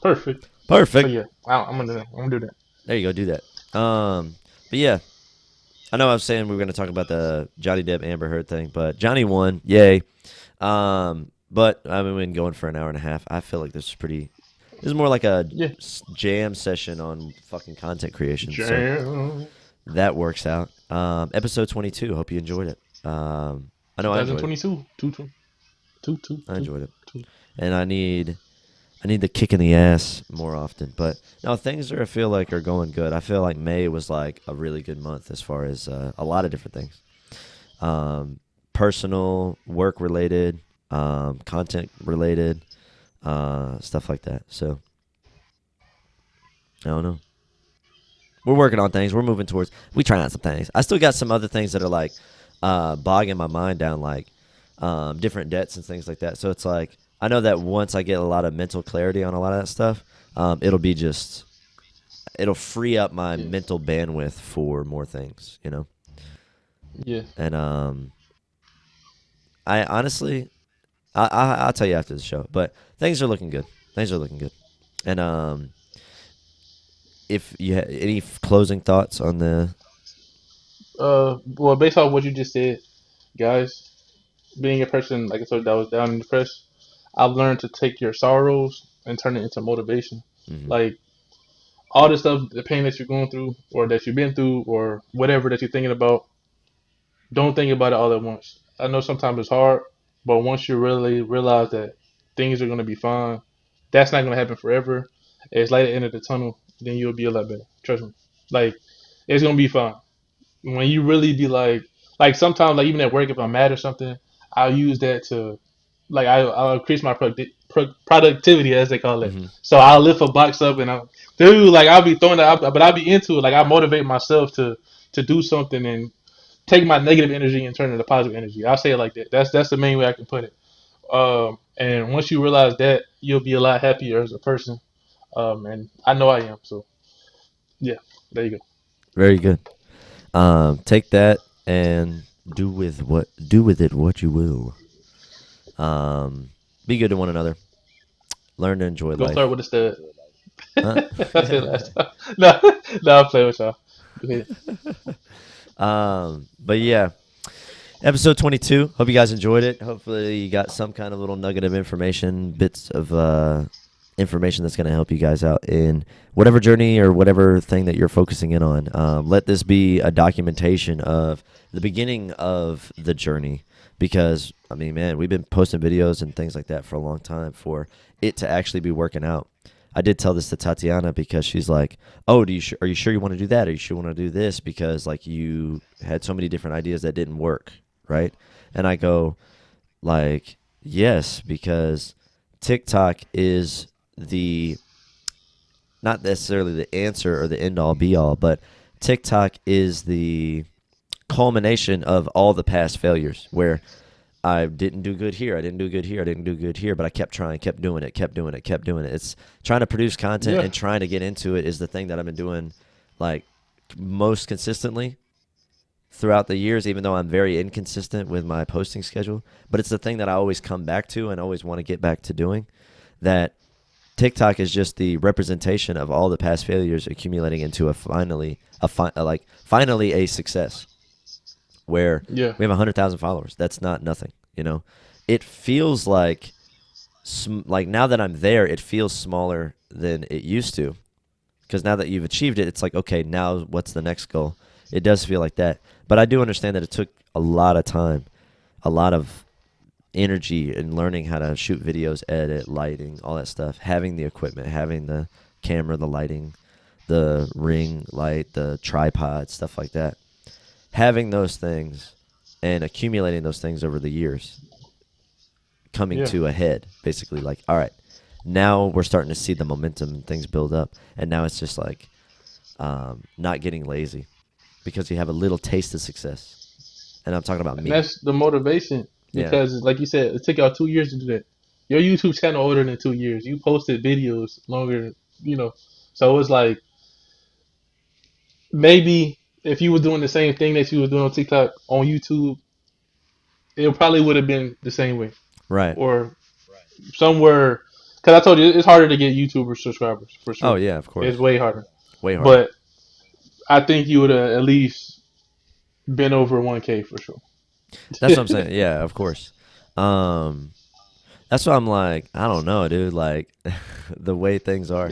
Perfect. So Perfect. yeah, I'm gonna do that. I'm gonna do that. There you go. Do that. But yeah, I know I was saying we were going to talk about the Johnny Depp Amber Heard thing, but Johnny won. Yay. But I mean, we've been going for an hour and a half. I feel like this is pretty. This is more like a Yeah. jam session on fucking content creation. So Jam. that works out. Episode 22. Hope you enjoyed it. I know I enjoyed it. 2022. I enjoyed it, Two. and I need the kick in the ass more often. But no, things are I feel like are going good. I feel like May was like a really good month as far as a lot of different things. Personal, work related, content related, stuff like that. So I don't know. We're working on things. We're moving towards. We trying out some things. I still got some other things that are like bogging my mind down, like different debts and things like that. So it's like I know that once I get a lot of mental clarity on a lot of that stuff, it'll be just it'll free up my Yeah. mental bandwidth for more things. You know. Yeah. And I honestly, I'll tell you after the show, but things are looking good. Things are looking good. And if you any closing thoughts on the. Well, based off what you just said, guys, being a person like I told you that was down and depressed, I've learned to take your sorrows and turn it into motivation. Mhm. Like all the stuff, the pain that you're going through, or that you've been through, or whatever that you're thinking about, don't think about it all at once. I know sometimes it's hard, but once you really realize that things are gonna be fine, that's not gonna happen forever. It's light at the end of the tunnel, then you'll be a lot better. Trust me. Like it's gonna be fine. When you really be like sometimes like even at work if I'm mad or something, I'll use that to like I'll increase my productivity as they call it. Mhm. So I'll lift a box up and I'll dude like I'll be throwing that, but I'll be into it. Like I motivate myself to do something and take my negative energy and turn it into positive energy. I'll say it like that. That's the main way I can put it. And once you realize that, you'll be a lot happier as a person. And I know I am. So yeah, there you go. Very good. Take that and do with it what you will. Be good to one another. Learn to enjoy Go flirt life. with the stud. Huh? I said last time. No, no, I'll play with y'all. Go ahead. But yeah, episode 22. Hope you guys enjoyed it. Hopefully, you got some kind of little nugget of information, bits of information that's going to help you guys out in whatever journey or whatever thing that you're focusing in on. Let this be a documentation of the beginning of the journey because, I mean, man, we've been posting videos and things like that for a long time for it to actually be working out. I did tell this to Tatiana because she's like, "Oh, are you sure you want to do that? Are you sure you want to do this? Because like you had so many different ideas that didn't work, right?" And I go, like, yes, because TikTok is the not necessarily the answer or the end all be all, but TikTok is the culmination of all the past failures where I didn't do good here, I didn't do good here, I didn't do good here, but I kept trying, kept doing it, kept doing it, kept doing it. It's trying to produce content Yeah, and trying to get into it is the thing that I've been doing like most consistently throughout the years, even though I'm very inconsistent with my posting schedule. But it's the thing that I always come back to and always want to get back to doing. That TikTok is just the representation of all the past failures accumulating into finally a success where yeah. we have 100,000 followers. That's not nothing, you know. It feels like now that I'm there, it feels smaller than it used to because now that you've achieved it, it's like okay, now what's the next goal? It does feel like that, but I do understand that it took a lot of time, a lot of energy in learning how to shoot videos, edit, lighting, all that stuff, having the equipment, having the camera, the lighting, the ring light, the tripod, stuff like that. Having those things and accumulating those things over the years coming Yeah. to a head, basically like, all right, now we're starting to see the momentum and things build up. And now it's just like not getting lazy because you have a little taste of success. And I'm talking about And me. that's the motivation Yeah. because, like you said, it took y'all 2 years to do that. Your YouTube channel older than 2 years. You posted videos longer, you know. So it's like maybe if you were doing the same thing that you were doing on TikTok on YouTube, it probably would have been the same way Right. or somewhere. Because I told you it's harder to get YouTuber subscribers for Oh, sure. yeah, of It's course. way harder. Way harder. But I think you would have at least been over 1K for sure. That's what I'm saying. Yeah, of course. Um, that's why I'm like, I don't know, dude. Like the way things are,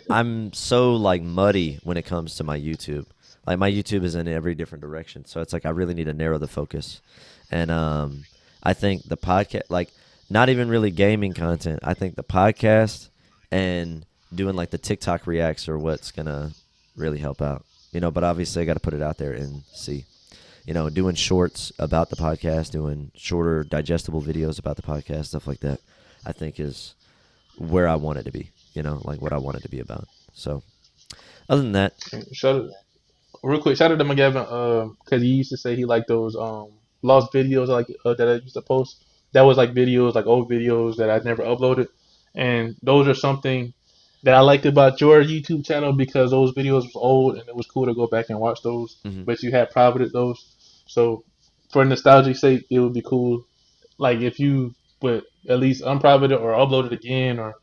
I'm so like muddy when it comes to my YouTube. Like my YouTube is in every different direction, so it's like I really need to narrow the focus. And I think the podcast, like not even really gaming content. I think the podcast and doing like the TikTok reacts are what's gonna really help out. You know, but obviously I got to put it out there and see. You know, doing shorts about the podcast, doing shorter, digestible videos about the podcast, stuff like that, I think is where I want it to be, you know, like what I want it to be about. So, other than that, Shout out, real quick, shout out to McGavin, because he used to say he liked those lost videos like that I used to post. That was like videos, like old videos that I never uploaded, and those are something that I liked about your YouTube channel because those videos was old and it was cool to go back and watch those. mhm. But you had privated those, So for nostalgia's sake, it would be cool. Like if you would at least unprivate it or upload it again, or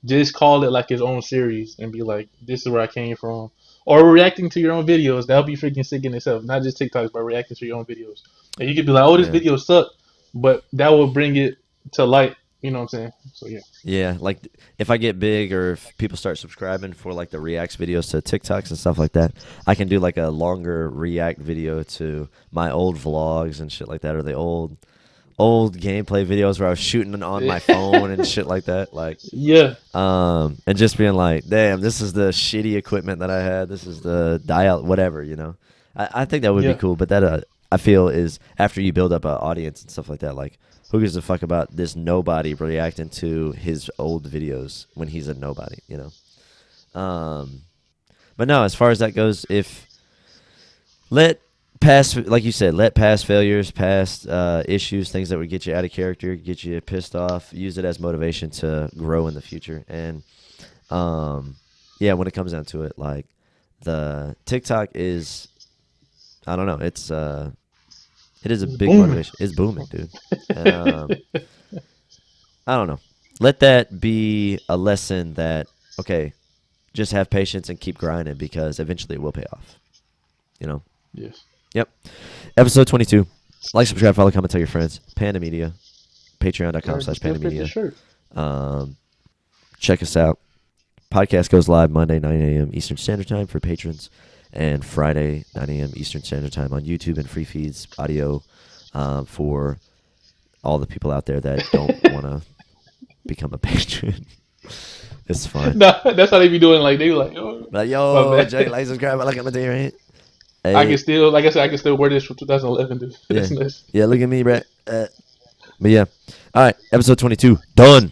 just call it like its own series and be like, "This is where I came from," or reacting to your own videos. That'll be freaking sick in itself. Not just TikToks, but reacting to your own videos. And you could be like, "Oh, this Yeah. video sucked," but that will bring it to light. You know what I'm saying? So yeah, Yeah, like if I get big or if people start subscribing for like the reacts videos to TikToks and stuff like that, I can do like a longer react video to my old vlogs and shit like that, or the old gameplay videos where I was shooting on my phone and shit like that. Like, yeah, and just being like, damn, this is the shitty equipment that I had. This is the dial, whatever, you know. I think that would be yeah, cool, but that I feel is after you build up an audience and stuff like that. Like, who gives a fuck about this nobody reacting to his old videos when he's a nobody, you know? But no, as far as that goes, if let past, like you said, let past failures, past issues, things that would get you out of character, get you pissed off, use it as motivation to grow in the future. And um, yeah, when it comes down to it, like the TikTok is, I don't know, it is a it's big booming. motivation. It's booming, dude. And I don't know. Let that be a lesson that okay, just have patience and keep grinding because eventually it will pay off. You know. Yes, Yep. Episode 22. Like, subscribe, follow, comment, tell your friends. Panda Media. or Patreon.com I can slash still Panda fit the Media. shirt. Um, check us out. Podcast goes live Monday, 9 a.m. Eastern Standard Time for patrons, and Friday, 9 a.m. Eastern Standard Time on YouTube and free feeds, audio for all the people out there that don't want to become a patron. It's fine. No, that's how they be doing. Like they be like, oh, Like, my yo, bad. check, like, subscribe, like, comment, tell your friends. I can Hey, still, like I said, I can still wear this from 2011, dude. yeah. That's nuts. Yeah, look at me, Brett. But yeah. All right, episode 22. Done.